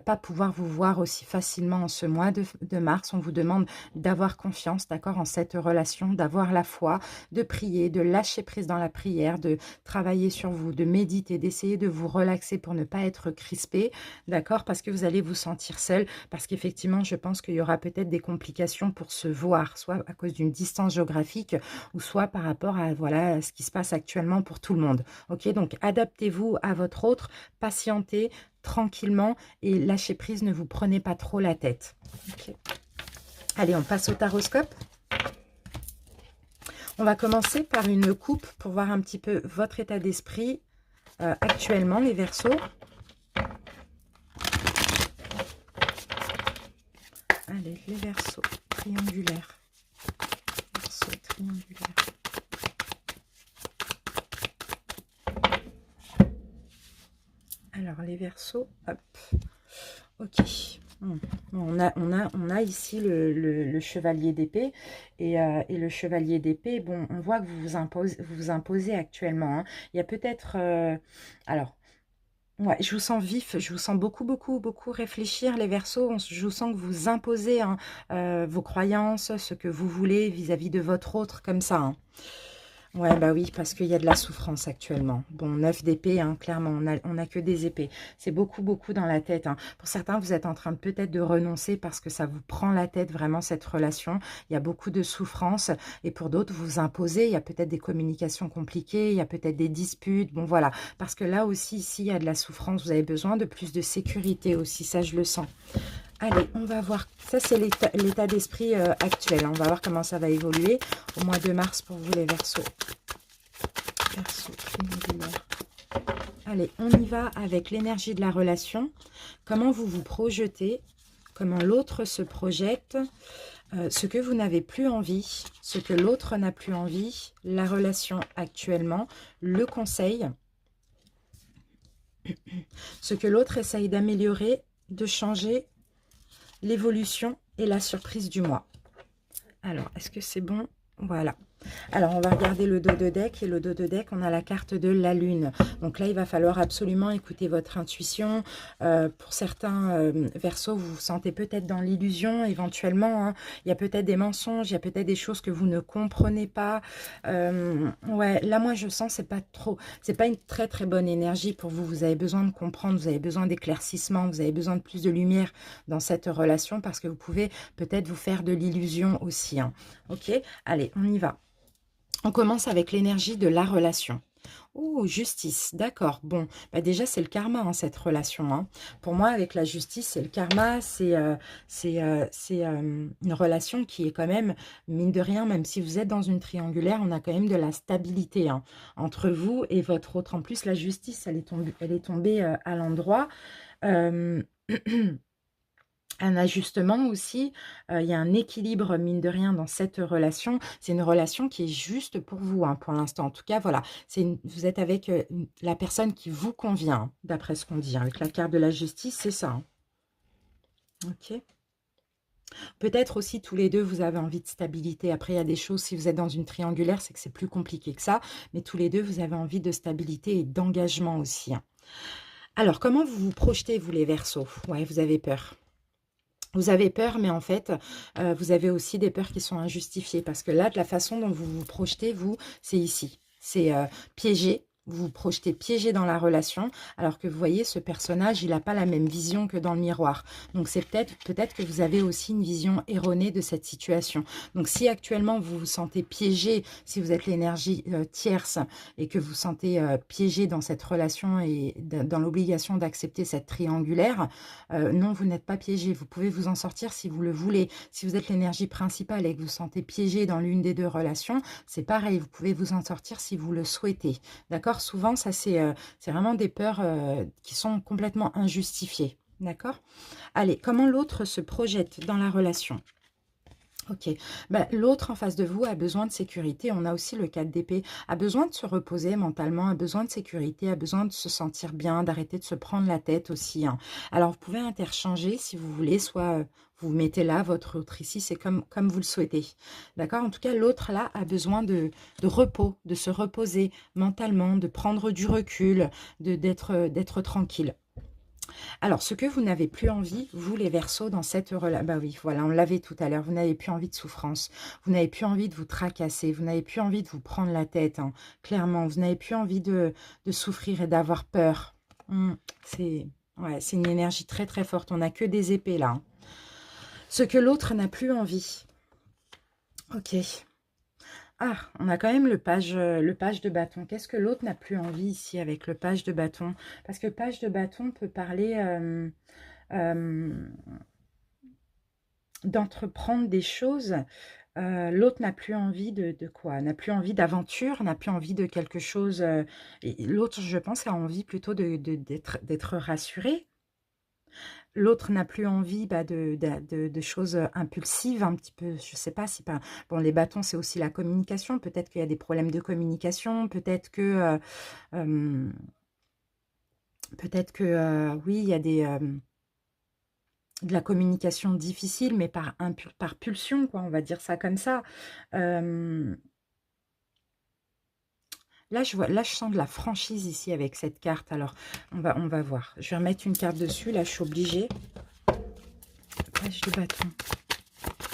pas pouvoir vous voir aussi facilement en ce mois de mars. On vous demande d'avoir confiance, d'accord, en cette relation, d'avoir la foi, de prier, de lâcher prise dans la prière, de travailler sur vous, de méditer, d'essayer de vous relaxer pour ne pas être crispé, d'accord, parce que vous allez vous sentir seul, parce qu'effectivement, je pense qu'il y aura peut-être des complications pour se voir, soit à cause d'une distance géographique ou soit par rapport à voilà, ce qui se passe actuellement pour tout le monde. Ok, donc adaptez-vous à votre autre, patientez tranquillement et lâchez prise, ne vous prenez pas trop la tête. Okay. Allez, on passe au taroscope. On va commencer par une coupe pour voir un petit peu votre état d'esprit actuellement, les Verseaux. Allez, les Verseaux triangulaires. Verseaux triangulaires. Alors, les Verseaux, hop. Ok. On a ici le chevalier d'épée et le chevalier d'épée, bon, on voit que vous vous imposez actuellement. Hein. Il y a peut-être... alors, Ouais, je vous sens vif, je vous sens beaucoup, beaucoup, beaucoup réfléchir, les Verseaux. Je vous sens que vous imposez hein, vos croyances, ce que vous voulez vis-à-vis de votre autre, comme ça. Hein. Ouais, bah oui, parce qu'il y a de la souffrance actuellement. Bon, 9 d'épée, hein, clairement, on a que des épées. C'est beaucoup, beaucoup dans la tête. Hein. Pour certains, vous êtes en train peut-être de renoncer parce que ça vous prend la tête, vraiment, cette relation. Il y a beaucoup de souffrance. Et pour d'autres, vous imposez. Il y a peut-être des communications compliquées, il y a peut-être des disputes. Bon, voilà. Parce que là aussi, ici, il y a de la souffrance. Vous avez besoin de plus de sécurité aussi, ça, je le sens. Allez, on va voir. Ça, c'est l'état d'esprit actuel. Hein. On va voir comment ça va évoluer au mois de mars pour vous, les Verseaux. Verseau triangulaire. Allez, on y va avec l'énergie de la relation. Comment vous vous projetez, comment l'autre se projette, ce que vous n'avez plus envie, ce que l'autre n'a plus envie, la relation actuellement, le conseil, ce que l'autre essaye d'améliorer, de changer, l'évolution et la surprise du mois. Alors, est-ce que c'est bon? Voilà. Alors, on va regarder le dos de deck. Et le dos de deck, on a la carte de la lune. Donc là, il va falloir absolument écouter votre intuition. Pour certains Verseaux, vous vous sentez peut-être dans l'illusion, éventuellement. Hein. Il y a peut-être des mensonges, il y a peut-être des choses que vous ne comprenez pas. Ouais, là, moi, je sens c'est pas trop... C'est pas une très, très bonne énergie pour vous. Vous avez besoin de comprendre, vous avez besoin d'éclaircissement, vous avez besoin de plus de lumière dans cette relation parce que vous pouvez peut-être vous faire de l'illusion aussi. Hein. Ok, allez, on y va. On commence avec l'énergie de la relation. Oh, justice, d'accord. Bon, bah déjà, c'est le karma, hein, cette relation. Hein. Pour moi, avec la justice, c'est le karma, c'est une relation qui est quand même, mine de rien, même si vous êtes dans une triangulaire, on a quand même de la stabilité hein, entre vous et votre autre. En plus, la justice, elle est tombée à l'endroit. Euh, un ajustement aussi, il y a un équilibre mine de rien dans cette relation. C'est une relation qui est juste pour vous hein, pour l'instant. En tout cas, voilà, vous êtes avec la personne qui vous convient, hein, d'après ce qu'on dit. Hein. Avec la carte de la justice, c'est ça. Hein. Ok. Peut-être aussi tous les deux, vous avez envie de stabilité. Après, il y a des choses, si vous êtes dans une triangulaire, c'est que c'est plus compliqué que ça. Mais tous les deux, vous avez envie de stabilité et d'engagement aussi. Hein. Alors, comment vous vous projetez, vous les Verseaux? Ouais, vous avez peur. Vous avez peur, mais en fait, vous avez aussi des peurs qui sont injustifiées. Parce que là, de la façon dont vous vous projetez, vous, c'est ici. C'est piégé. Vous vous projetez piégé dans la relation, alors que vous voyez, ce personnage, il n'a pas la même vision que dans le miroir. Donc, c'est peut-être que vous avez aussi une vision erronée de cette situation. Donc, si actuellement, vous vous sentez piégé, si vous êtes l'énergie tierce et que vous vous sentez piégé dans cette relation et dans l'obligation d'accepter cette triangulaire, non, vous n'êtes pas piégé. Vous pouvez vous en sortir si vous le voulez. Si vous êtes l'énergie principale et que vous vous sentez piégé dans l'une des deux relations, c'est pareil. Vous pouvez vous en sortir si vous le souhaitez. D'accord? Souvent, ça, c'est vraiment des peurs qui sont complètement injustifiées. D'accord? Allez, comment l'autre se projette dans la relation? Ok, ben, l'autre en face de vous a besoin de sécurité. On a aussi le 4 d'épée, a besoin de se reposer mentalement, a besoin de sécurité, a besoin de se sentir bien, d'arrêter de se prendre la tête aussi. Hein. Alors, vous pouvez interchanger si vous voulez, soit vous mettez là, votre autre ici, c'est comme vous le souhaitez. D'accord? En tout cas, l'autre là a besoin de repos, de se reposer mentalement, de prendre du recul, d'être tranquille. Alors, ce que vous n'avez plus envie, vous les Verseaux, dans cette relation, bah oui, voilà, on l'avait tout à l'heure, vous n'avez plus envie de souffrance, vous n'avez plus envie de vous tracasser, vous n'avez plus envie de vous prendre la tête, hein, clairement, vous n'avez plus envie de souffrir et d'avoir peur. C'est ouais, c'est une énergie très très forte, on n'a que des épées là. Hein. Ce que l'autre n'a plus envie. Ok. Ah, on a quand même le page de bâton. Qu'est-ce que l'autre n'a plus envie ici avec le page de bâton? Parce que le page de bâton peut parler euh, d'entreprendre des choses. L'autre n'a plus envie de quoi? N'a plus envie d'aventure, n'a plus envie de quelque chose. Et l'autre, je pense, a envie plutôt d'être rassuré. L'autre n'a plus envie bah, de choses impulsives, un petit peu, je sais pas si pas... Bon, les bâtons, c'est aussi la communication. Peut-être qu'il y a des problèmes de communication. Euh, peut-être que oui, il y a de la communication difficile, mais par pulsion, quoi, on va dire ça comme ça. Là, là, je sens de la franchise ici avec cette carte. Alors, on va voir. Je vais remettre une carte dessus. Là, je suis obligée. Page de bâton.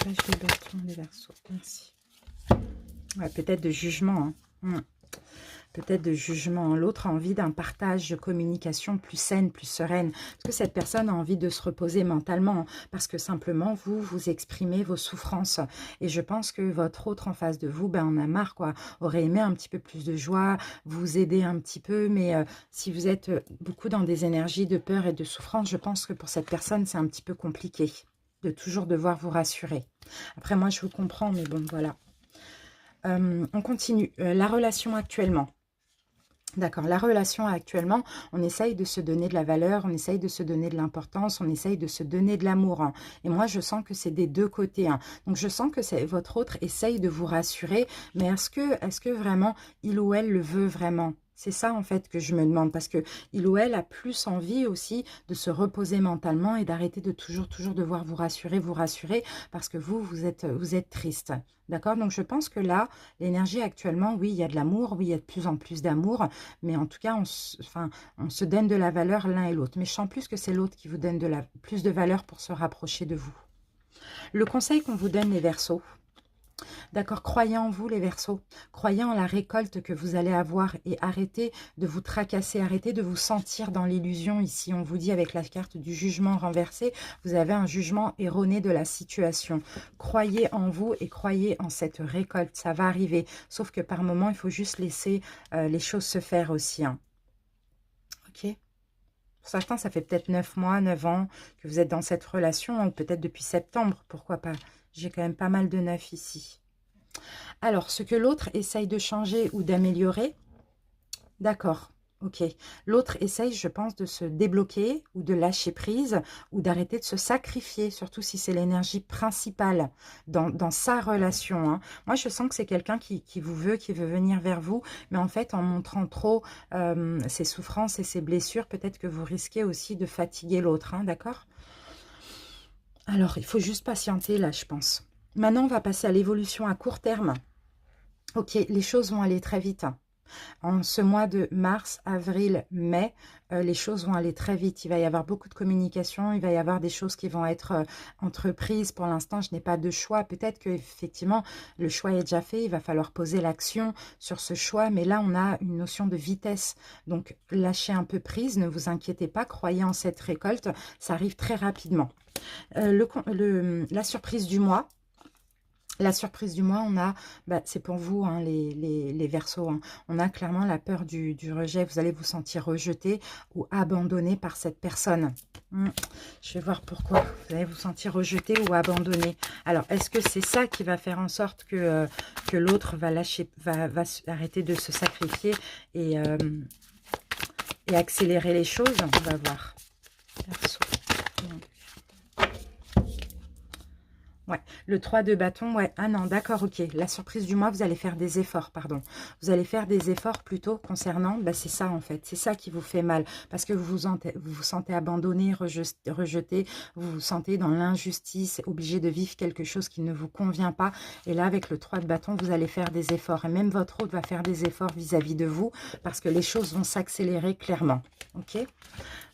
Page de bâton des Verseaux. Merci. Ouais, peut-être de jugement. Hein. Peut-être de jugement. L'autre a envie d'un partage de communication plus saine, plus sereine. Parce que cette personne a envie de se reposer mentalement. Parce que simplement, vous exprimez vos souffrances. Et je pense que votre autre en face de vous, ben, en a marre, quoi. Aurait aimé un petit peu plus de joie, vous aider un petit peu. Mais si vous êtes beaucoup dans des énergies de peur et de souffrance, je pense que pour cette personne, c'est un petit peu compliqué de toujours devoir vous rassurer. Après, moi, je vous comprends, mais bon, voilà. On continue. La relation actuellement. D'accord, la relation actuellement, on essaye de se donner de la valeur, on essaye de se donner de l'importance, on essaye de se donner de l'amour. Hein. Et moi, je sens que c'est des deux côtés. Hein. Donc, je sens que votre autre essaye de vous rassurer, mais est-ce que vraiment, il ou elle le veut vraiment? C'est ça, en fait, que je me demande, parce que il ou elle a plus envie aussi de se reposer mentalement et d'arrêter de toujours devoir vous rassurer, parce que vous êtes triste. D'accord? Donc, je pense que là, l'énergie actuellement, oui, il y a de l'amour, oui, il y a de plus en plus d'amour, mais en tout cas, on se donne de la valeur l'un et l'autre. Mais je sens plus que c'est l'autre qui vous donne plus de valeur pour se rapprocher de vous. Le conseil qu'on vous donne, les Verseaux, d'accord, croyez en vous, les Verseaux. Croyez en la récolte que vous allez avoir et arrêtez de vous tracasser, arrêtez de vous sentir dans l'illusion. Ici, on vous dit avec la carte du jugement renversé, vous avez un jugement erroné de la situation. Croyez en vous et croyez en cette récolte. Ça va arriver. Sauf que par moment, il faut juste laisser les choses se faire aussi. Hein. Ok ? Pour certains, ça fait peut-être 9 mois, 9 ans que vous êtes dans cette relation, ou peut-être depuis septembre, pourquoi pas. J'ai quand même pas mal de 9 ici. Alors, ce que l'autre essaye de changer ou d'améliorer, d'accord, ok. L'autre essaye, je pense, de se débloquer ou de lâcher prise ou d'arrêter de se sacrifier, surtout si c'est l'énergie principale dans sa relation. Hein. Moi, je sens que c'est quelqu'un qui vous veut, qui veut venir vers vous, mais en fait, en montrant trop ses souffrances et ses blessures, peut-être que vous risquez aussi de fatiguer l'autre, hein, d'accord? Alors, il faut juste patienter là, je pense. Maintenant, on va passer à l'évolution à court terme. Ok, les choses vont aller très vite. En ce mois de mars, avril, mai, les choses vont aller très vite. Il va y avoir beaucoup de communication, il va y avoir des choses qui vont être entreprises. Pour l'instant, je n'ai pas de choix. Peut-être qu'effectivement, le choix est déjà fait. Il va falloir poser l'action sur ce choix. Mais là, on a une notion de vitesse. Donc, lâchez un peu prise, ne vous inquiétez pas. Croyez en cette récolte. Ça arrive très rapidement. La surprise du mois. La surprise du mois, on a, c'est pour vous, hein, les Verseaux, hein, on a clairement la peur du rejet. Vous allez vous sentir rejeté ou abandonné par cette personne. Je vais voir pourquoi. Vous allez vous sentir rejeté ou abandonné. Alors, est-ce que c'est ça qui va faire en sorte que l'autre va arrêter de se sacrifier et accélérer les choses? On va voir. Verseau. Ouais, le 3 de bâton, ouais. Ah non, d'accord, ok. La surprise du mois, vous allez faire des efforts, pardon. Vous allez faire des efforts plutôt concernant, c'est ça en fait. C'est ça qui vous fait mal. Parce que vous vous sentez abandonné, rejeté, vous vous sentez dans l'injustice, obligé de vivre quelque chose qui ne vous convient pas. Et là, avec le 3 de bâton, vous allez faire des efforts. Et même votre autre va faire des efforts vis-à-vis de vous parce que les choses vont s'accélérer clairement. Ok ?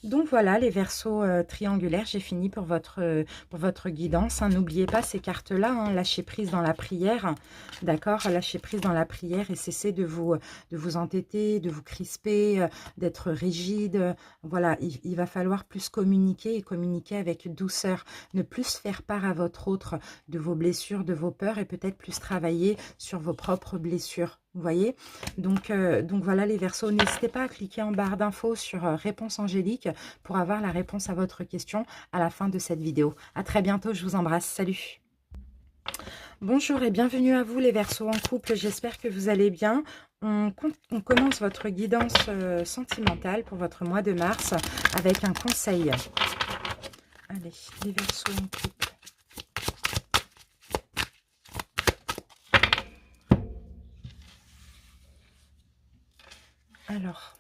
Donc voilà, les Verseaux triangulaires, j'ai fini pour votre guidance. Hein. N'oubliez pas ces cartes-là, hein, lâchez prise dans la prière, d'accord? Lâchez prise dans la prière et cessez de vous entêter, de vous crisper, d'être rigide. Voilà, il va falloir plus communiquer et communiquer avec douceur. Ne plus faire part à votre autre de vos blessures, de vos peurs et peut-être plus travailler sur vos propres blessures. Vous voyez, donc voilà les Verseaux, n'hésitez pas à cliquer en barre d'infos sur réponse angélique pour avoir la réponse à votre question à la fin de cette vidéo. À très bientôt, je vous embrasse, salut. Bonjour et bienvenue à vous les Verseaux en couple, j'espère que vous allez bien. On commence votre guidance sentimentale pour votre mois de mars avec un conseil. Allez, les Verseaux en couple. Alors,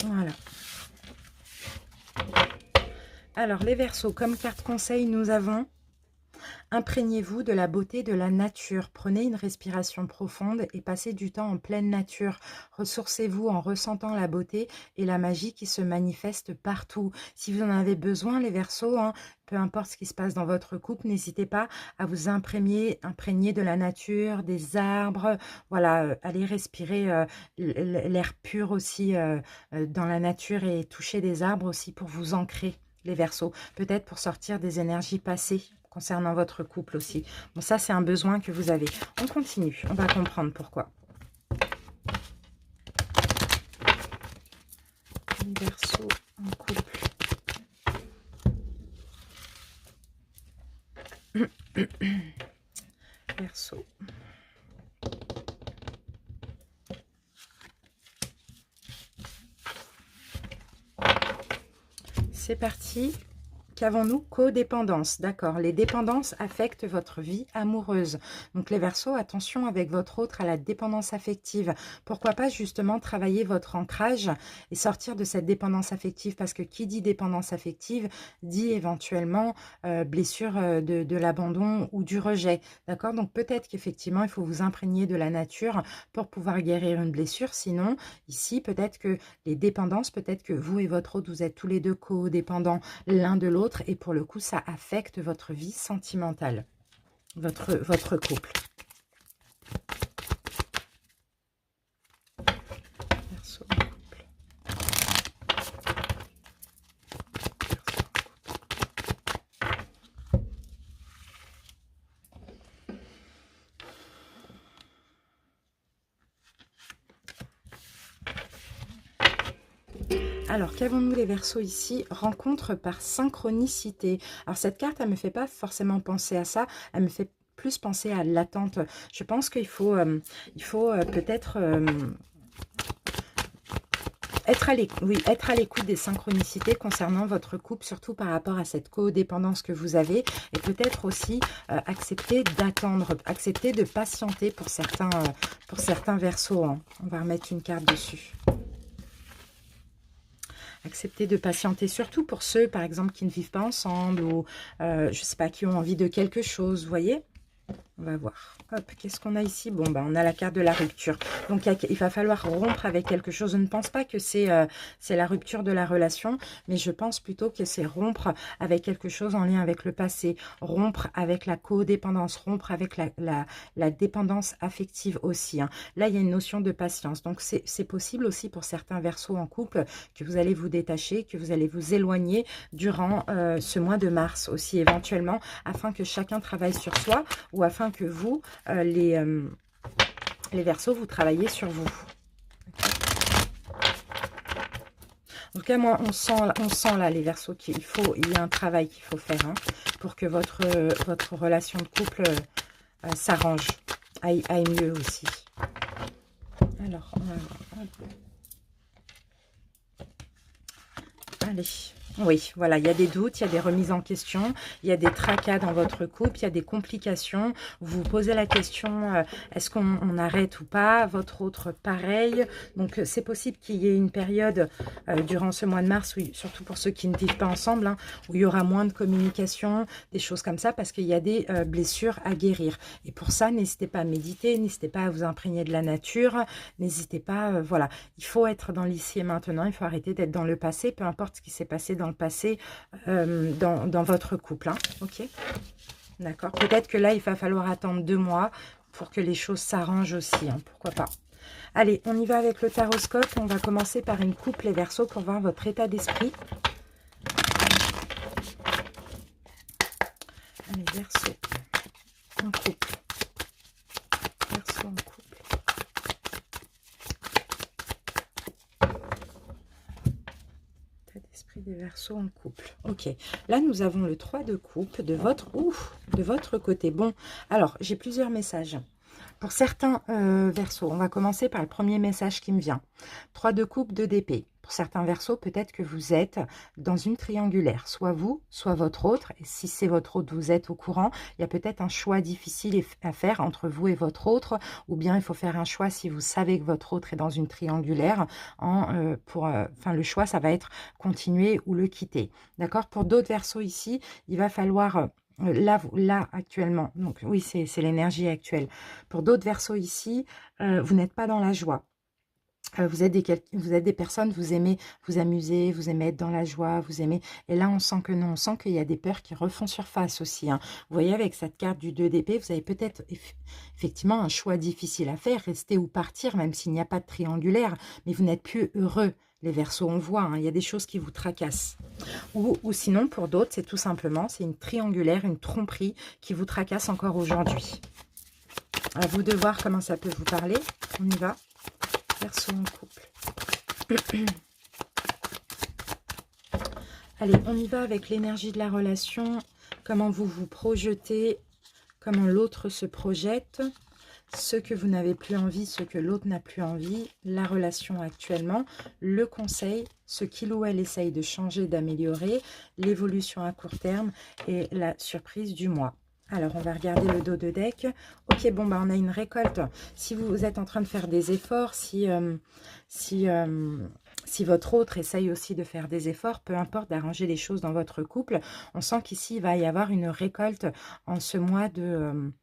voilà. Alors, les Verseaux, comme carte conseil, nous avons Imprégnez-vous de la beauté de la nature. Prenez une respiration profonde et passez du temps en pleine nature. Ressourcez-vous en ressentant la beauté et la magie qui se manifeste partout. Si vous en avez besoin, les Verseaux, hein, peu importe ce qui se passe dans votre couple, n'hésitez pas à vous imprégner de la nature, des arbres. Voilà, allez respirer l'air pur aussi dans la nature et toucher des arbres aussi pour vous ancrer, les Verseaux. Peut-être pour sortir des énergies passées concernant votre couple aussi. Bon, ça, c'est un besoin que vous avez. On continue, on va comprendre pourquoi. Les Verseaux en couple. Verseau. C'est parti. Qu'avons-nous? Codépendance. D'accord. Les dépendances affectent votre vie amoureuse. Donc les Verseaux, attention avec votre autre à la dépendance affective. Pourquoi pas justement travailler votre ancrage et sortir de cette dépendance affective? Parce que qui dit dépendance affective dit éventuellement blessure de l'abandon ou du rejet. D'accord. Donc peut-être qu'effectivement il faut vous imprégner de la nature pour pouvoir guérir une blessure. Sinon, ici peut-être que les dépendances, peut-être que vous et votre autre, vous êtes tous les deux codépendants l'un de l'autre. Et pour le coup, ça affecte votre vie sentimentale, votre couple. Verseau en couple. Alors, qu'avons-nous les Verseaux ici? Rencontre par synchronicité. Alors, cette carte, elle ne me fait pas forcément penser à ça. Elle me fait plus penser à l'attente. Je pense qu'il faut, peut-être être à l'écoute des synchronicités concernant votre couple, surtout par rapport à cette codépendance que vous avez. Et peut-être aussi accepter d'attendre, accepter de patienter pour certains Verseaux. Hein. On va remettre une carte dessus. Accepter de patienter, surtout pour ceux, par exemple, qui ne vivent pas ensemble ou, je ne sais pas, qui ont envie de quelque chose, vous voyez? On va voir. Hop, qu'est-ce qu'on a ici? Bon, on a la carte de la rupture. Donc, il va falloir rompre avec quelque chose. Je ne pense pas que c'est la rupture de la relation, mais je pense plutôt que c'est rompre avec quelque chose en lien avec le passé, rompre avec la codépendance, rompre avec la dépendance affective aussi. Hein. Là, il y a une notion de patience. Donc, c'est possible aussi pour certains Verseaux en couple que vous allez vous détacher, que vous allez vous éloigner durant ce mois de mars aussi éventuellement, afin que chacun travaille sur soi ou afin que vous, les Verseaux, vous travaillez sur vous. En tout cas, moi, on sent là, les Verseaux, qu'il y a un travail qu'il faut faire hein, pour que votre relation de couple s'arrange, aille mieux aussi. Alors, on va voir. Allez. Oui, voilà, il y a des doutes, il y a des remises en question, il y a des tracas dans votre couple, il y a des complications. Vous vous posez la question, est-ce qu'on arrête ou pas? Votre autre, pareil. Donc, c'est possible qu'il y ait une période durant ce mois de mars, oui, surtout pour ceux qui ne vivent pas ensemble, hein, où il y aura moins de communication, des choses comme ça, parce qu'il y a des blessures à guérir. Et pour ça, n'hésitez pas à méditer, n'hésitez pas à vous imprégner de la nature, n'hésitez pas, voilà. Il faut être dans l'ici et maintenant, il faut arrêter d'être dans le passé, peu importe ce qui s'est passé dans le passé dans votre couple. Hein, ok, d'accord. Peut-être que là, il va falloir attendre 2 mois pour que les choses s'arrangent aussi. Hein, pourquoi pas. Allez, on y va avec le taroscope. On va commencer par une coupe, les Verseaux, pour voir votre état d'esprit. Allez, Verseaux en couple. Verseaux en couple. Des Verseaux en couple. Ok, là nous avons le 3 de coupe de votre côté. Bon, alors j'ai plusieurs messages. Pour certains Verseaux, on va commencer par le premier message qui me vient. 3 de coupe, 2 d'épée. Pour certains Verseaux, peut-être que vous êtes dans une triangulaire. Soit vous, soit votre autre. Et si c'est votre autre, vous êtes au courant. Il y a peut-être un choix difficile à faire entre vous et votre autre. Ou bien il faut faire un choix si vous savez que votre autre est dans une triangulaire. Le choix, ça va être continuer ou le quitter. D'accord? Pour d'autres Verseaux ici, il va falloir là, actuellement, donc oui, c'est l'énergie actuelle. Pour d'autres Verseaux ici, vous n'êtes pas dans la joie. Vous êtes des personnes, vous aimez vous amuser, vous aimez être dans la joie, vous aimez... Et là, on sent que non, on sent qu'il y a des peurs qui refont surface aussi, hein. Vous voyez, avec cette carte du 2 d'épée, vous avez peut-être effectivement un choix difficile à faire, rester ou partir, même s'il n'y a pas de triangulaire, mais vous n'êtes plus heureux. Les Verseaux, on voit, hein, il y a des choses qui vous tracassent. Ou sinon, pour d'autres, c'est tout simplement, c'est une triangulaire, une tromperie qui vous tracasse encore aujourd'hui. À vous de voir comment ça peut vous parler. On y va. Verseau en couple. Allez, on y va avec l'énergie de la relation. Comment vous vous projetez, comment l'autre se projette, ce que vous n'avez plus envie, ce que l'autre n'a plus envie, la relation actuellement, le conseil, ce qu'il ou elle essaye de changer, d'améliorer, l'évolution à court terme et la surprise du mois. Alors, on va regarder le dos de deck. Ok, bon, bah, on a une récolte. Si vous êtes en train de faire des efforts, si votre autre essaye aussi de faire des efforts, peu importe d'arranger les choses dans votre couple, on sent qu'ici, il va y avoir une récolte en ce mois de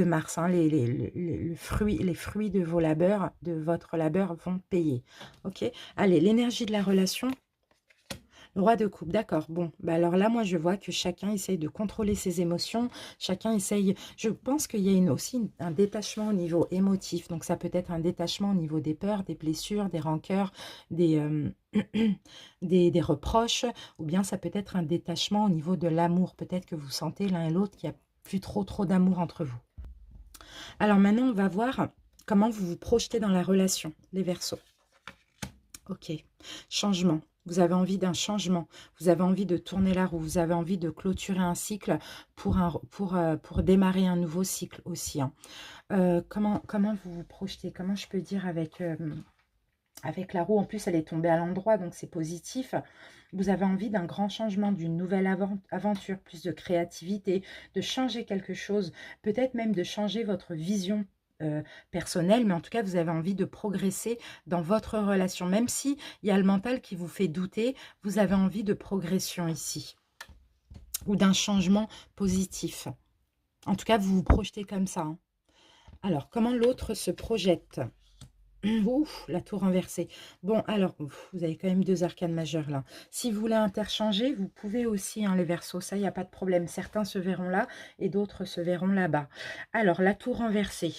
mars, hein. Les fruits de vos labeurs, de votre labeur vont payer. Ok, allez, l'énergie de la relation. Le roi de coupe, d'accord. Bon, bah alors là, moi, je vois que chacun essaye de contrôler ses émotions. Chacun essaye... Je pense qu'il y a aussi un détachement au niveau émotif. Donc, ça peut être un détachement au niveau des peurs, des blessures, des rancœurs, des reproches. Ou bien ça peut être un détachement au niveau de l'amour. Peut-être que vous sentez l'un et l'autre qu'il n'y a plus trop d'amour entre vous. Alors maintenant, on va voir comment vous vous projetez dans la relation, les Verseaux. Ok, changement. Vous avez envie d'un changement, vous avez envie de tourner la roue, vous avez envie de clôturer un cycle pour démarrer un nouveau cycle aussi, hein. Comment vous vous projetez? Comment je peux dire avec la roue? En plus, elle est tombée à l'endroit, donc c'est positif. Vous avez envie d'un grand changement, d'une nouvelle aventure, plus de créativité, de changer quelque chose, peut-être même de changer votre vision personnelle, mais en tout cas, vous avez envie de progresser dans votre relation. Même si il y a le mental qui vous fait douter, vous avez envie de progression ici, ou d'un changement positif. En tout cas, vous vous projetez comme ça, hein. Alors, comment l'autre se projette? Ouf, la tour renversée. Bon, alors, vous avez quand même 2 arcanes majeures là. Si vous voulez interchanger, vous pouvez aussi, hein, les Verseaux, ça, il n'y a pas de problème. Certains se verront là et d'autres se verront là-bas. Alors, la tour renversée.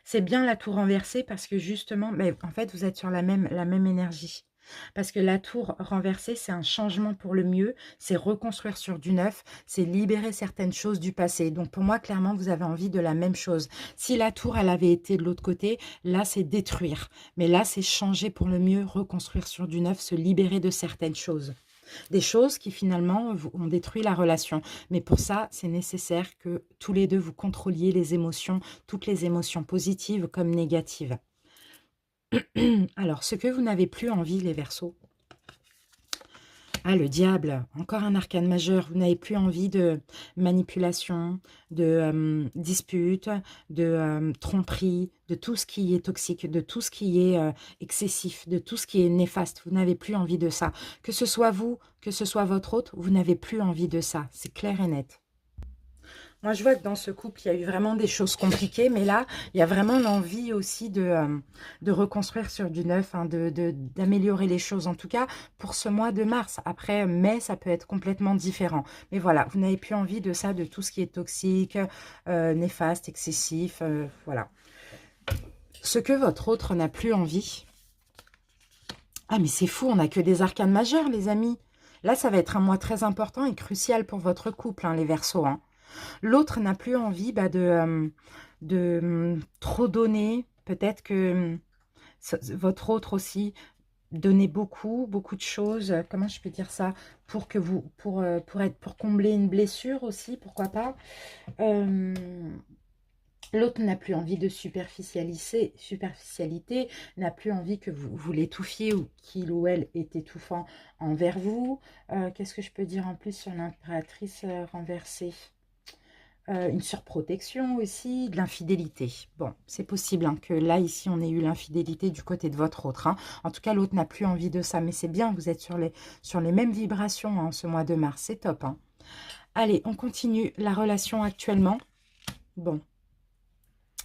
C'est bien la tour renversée parce que justement, mais en fait, vous êtes sur la même énergie. Parce que la tour renversée, c'est un changement pour le mieux, c'est reconstruire sur du neuf, c'est libérer certaines choses du passé. Donc pour moi, clairement, vous avez envie de la même chose. Si la tour, elle avait été de l'autre côté, là, c'est détruire. Mais là, c'est changer pour le mieux, reconstruire sur du neuf, se libérer de certaines choses. Des choses qui finalement ont détruit la relation. Mais pour ça, c'est nécessaire que tous les deux vous contrôliez les émotions, toutes les émotions positives comme négatives. Alors, ce que vous n'avez plus envie, les Verseaux. Ah, le diable, encore un arcane majeur. Vous n'avez plus envie de manipulation, de dispute, de tromperie, de tout ce qui est toxique, de tout ce qui est excessif, de tout ce qui est néfaste. Vous n'avez plus envie de ça. Que ce soit vous, que ce soit votre hôte, vous n'avez plus envie de ça. C'est clair et net. Moi, je vois que dans ce couple, il y a eu vraiment des choses compliquées, mais là, il y a vraiment l'envie aussi de reconstruire sur du neuf, hein, d'améliorer les choses, en tout cas pour ce mois de mars. Après, mai, ça peut être complètement différent. Mais voilà, vous n'avez plus envie de ça, de tout ce qui est toxique, néfaste, excessif, voilà. Ce que votre autre n'a plus envie... Ah, mais c'est fou, on n'a que des arcanes majeures, les amis. Là, ça va être un mois très important et crucial pour votre couple, hein, les Verseaux, hein. L'autre n'a plus envie de trop donner. Peut-être que votre autre aussi donnait beaucoup de choses. Comment je peux dire ça? Pour que vous, pour combler une blessure aussi, pourquoi pas. L'autre n'a plus envie de superficialité, n'a plus envie que vous l'étouffiez ou qu'il ou elle est étouffant envers vous. Qu'est-ce que je peux dire en plus sur l'impératrice renversée? Une surprotection aussi, de l'infidélité. Bon, c'est possible hein, que là, ici, on ait eu l'infidélité du côté de votre autre, hein. En tout cas, l'autre n'a plus envie de ça. Mais c'est bien, vous êtes sur les mêmes vibrations hein, ce mois de mars. C'est top, hein. Allez, on continue la relation actuellement. Bon,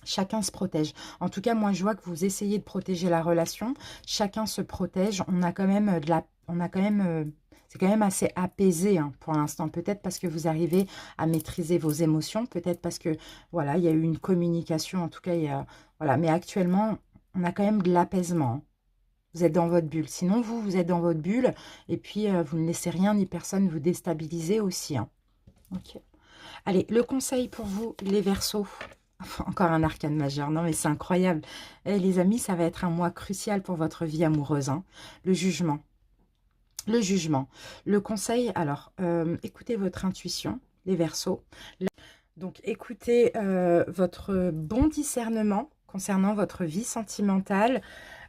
chacun se protège. En tout cas, moi, je vois que vous essayez de protéger la relation. Chacun se protège. On a quand même c'est quand même assez apaisé hein, pour l'instant. Peut-être parce que vous arrivez à maîtriser vos émotions. Peut-être parce que, voilà, il y a eu une communication. En tout cas, voilà. Mais actuellement, on a quand même de l'apaisement. Hein. Vous êtes dans votre bulle. Sinon, vous êtes dans votre bulle. Et puis, vous ne laissez rien ni personne vous déstabiliser aussi. Hein. Ok. Allez, le conseil pour vous, les Verseaux. Encore un arcane majeur. Non, mais c'est incroyable. Eh, les amis, ça va être un mois crucial pour votre vie amoureuse. Hein. Le jugement. Le jugement. Le conseil, alors, écoutez votre intuition, les Verseaux. Donc, écoutez votre bon discernement concernant votre vie sentimentale.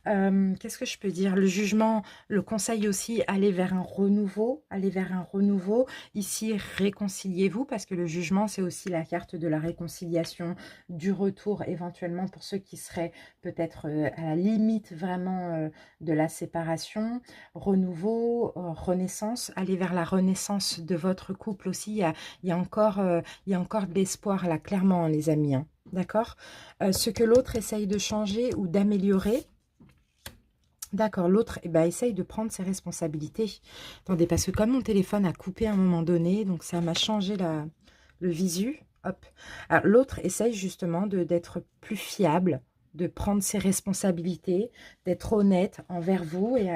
Qu'est-ce que je peux dire? Le jugement, le conseil aussi, aller vers un renouveau, aller vers un renouveau. Ici, réconciliez-vous, parce que le jugement, c'est aussi la carte de la réconciliation, du retour, éventuellement pour ceux qui seraient peut-être à la limite vraiment de la séparation. Renouveau, renaissance, aller vers la renaissance de votre couple aussi. Il y a encore de l'espoir là, clairement, les amis. Hein. D'accord? Ce que l'autre essaye de changer ou d'améliorer, d'accord, l'autre essaye de prendre ses responsabilités. Attendez, parce que comme mon téléphone a coupé à un moment donné, donc ça m'a changé le visu. Hop. Alors l'autre essaye justement d'être plus fiable, de prendre ses responsabilités, d'être honnête envers vous et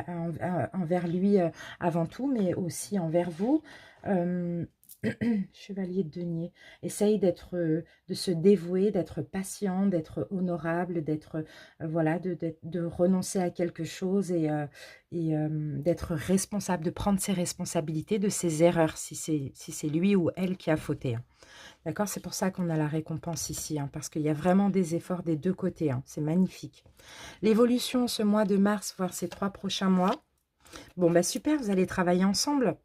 envers lui avant tout, mais aussi envers vous. Chevalier de denier, essaye de se dévouer, d'être patient, d'être honorable, d'être voilà, de renoncer à quelque chose et d'être responsable, de prendre ses responsabilités de ses erreurs, si c'est lui ou elle qui a fauté. Hein. D'accord, c'est pour ça qu'on a la récompense ici, hein, parce qu'il y a vraiment des efforts des deux côtés. Hein, c'est magnifique. L'évolution ce mois de mars, voire ces 3 prochains mois. Bon, bah super, vous allez travailler ensemble.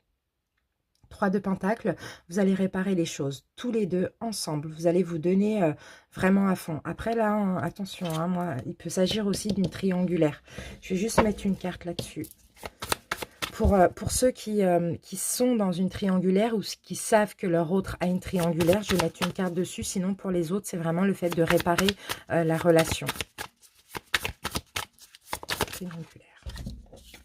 3 de Pentacles, vous allez réparer les choses, tous les deux ensemble. Vous allez vous donner vraiment à fond. Après là, hein, attention, hein, moi, il peut s'agir aussi d'une triangulaire. Je vais juste mettre une carte là-dessus. Pour ceux qui sont dans une triangulaire ou qui savent que leur autre a une triangulaire, je vais mettre une carte dessus. Sinon, pour les autres, c'est vraiment le fait de réparer la relation. Triangulaire.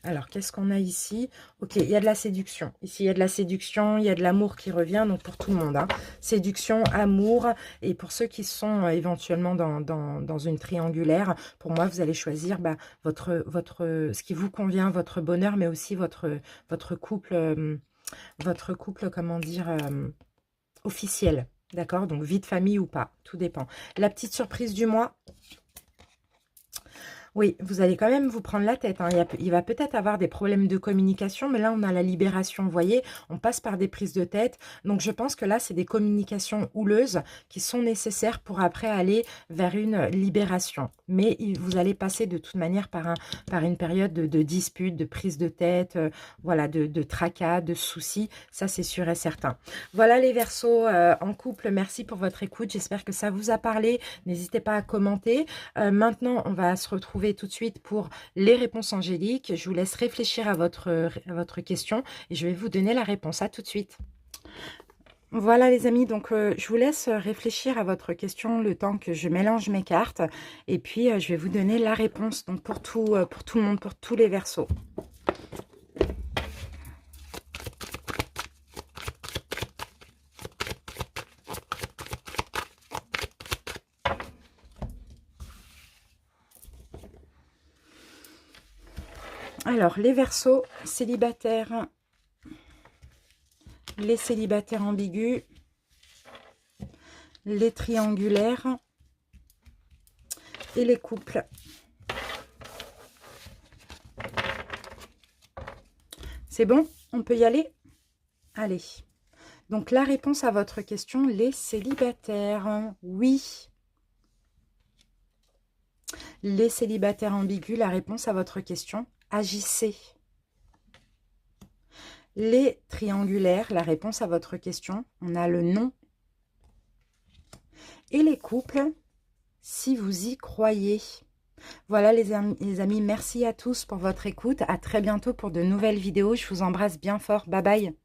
Alors, qu'est-ce qu'on a ici? Ok, il y a de la séduction. Ici, il y a de la séduction, il y a de l'amour qui revient, donc pour tout le monde. Hein. Séduction, amour, et pour ceux qui sont éventuellement dans une triangulaire, pour moi, vous allez choisir ce qui vous convient, votre bonheur, mais aussi votre couple, comment dire, officiel. D'accord? Donc, vie de famille ou pas, tout dépend. La petite surprise du mois. Oui, vous allez quand même vous prendre la tête. Hein. Il va peut-être avoir des problèmes de communication, mais là, on a la libération. Vous voyez, on passe par des prises de tête. Donc, je pense que là, c'est des communications houleuses qui sont nécessaires pour après aller vers une libération. Mais vous allez passer de toute manière par une période de dispute, de prise de tête, voilà, de tracas, de soucis. Ça, c'est sûr et certain. Voilà les Verseaux en couple. Merci pour votre écoute. J'espère que ça vous a parlé. N'hésitez pas à commenter. Maintenant, on va se retrouver tout de suite pour les réponses angéliques. Je vous laisse réfléchir à votre question et je vais vous donner la réponse. À tout de suite. Voilà les amis, donc je vous laisse réfléchir à votre question le temps que je mélange mes cartes et puis je vais vous donner la réponse donc pour tout le monde, pour tous les Verseaux. Alors, les Verseaux célibataires, les célibataires ambigus, les triangulaires et les couples. C'est bon? On peut y aller? Allez. Donc, la réponse à votre question, les célibataires. Oui. Les célibataires ambigus, la réponse à votre question, agissez. Les triangulaires, la réponse à votre question, on a le non. Et les couples, si vous y croyez. Voilà les amis, merci à tous pour votre écoute. À très bientôt pour de nouvelles vidéos. Je vous embrasse bien fort. Bye bye.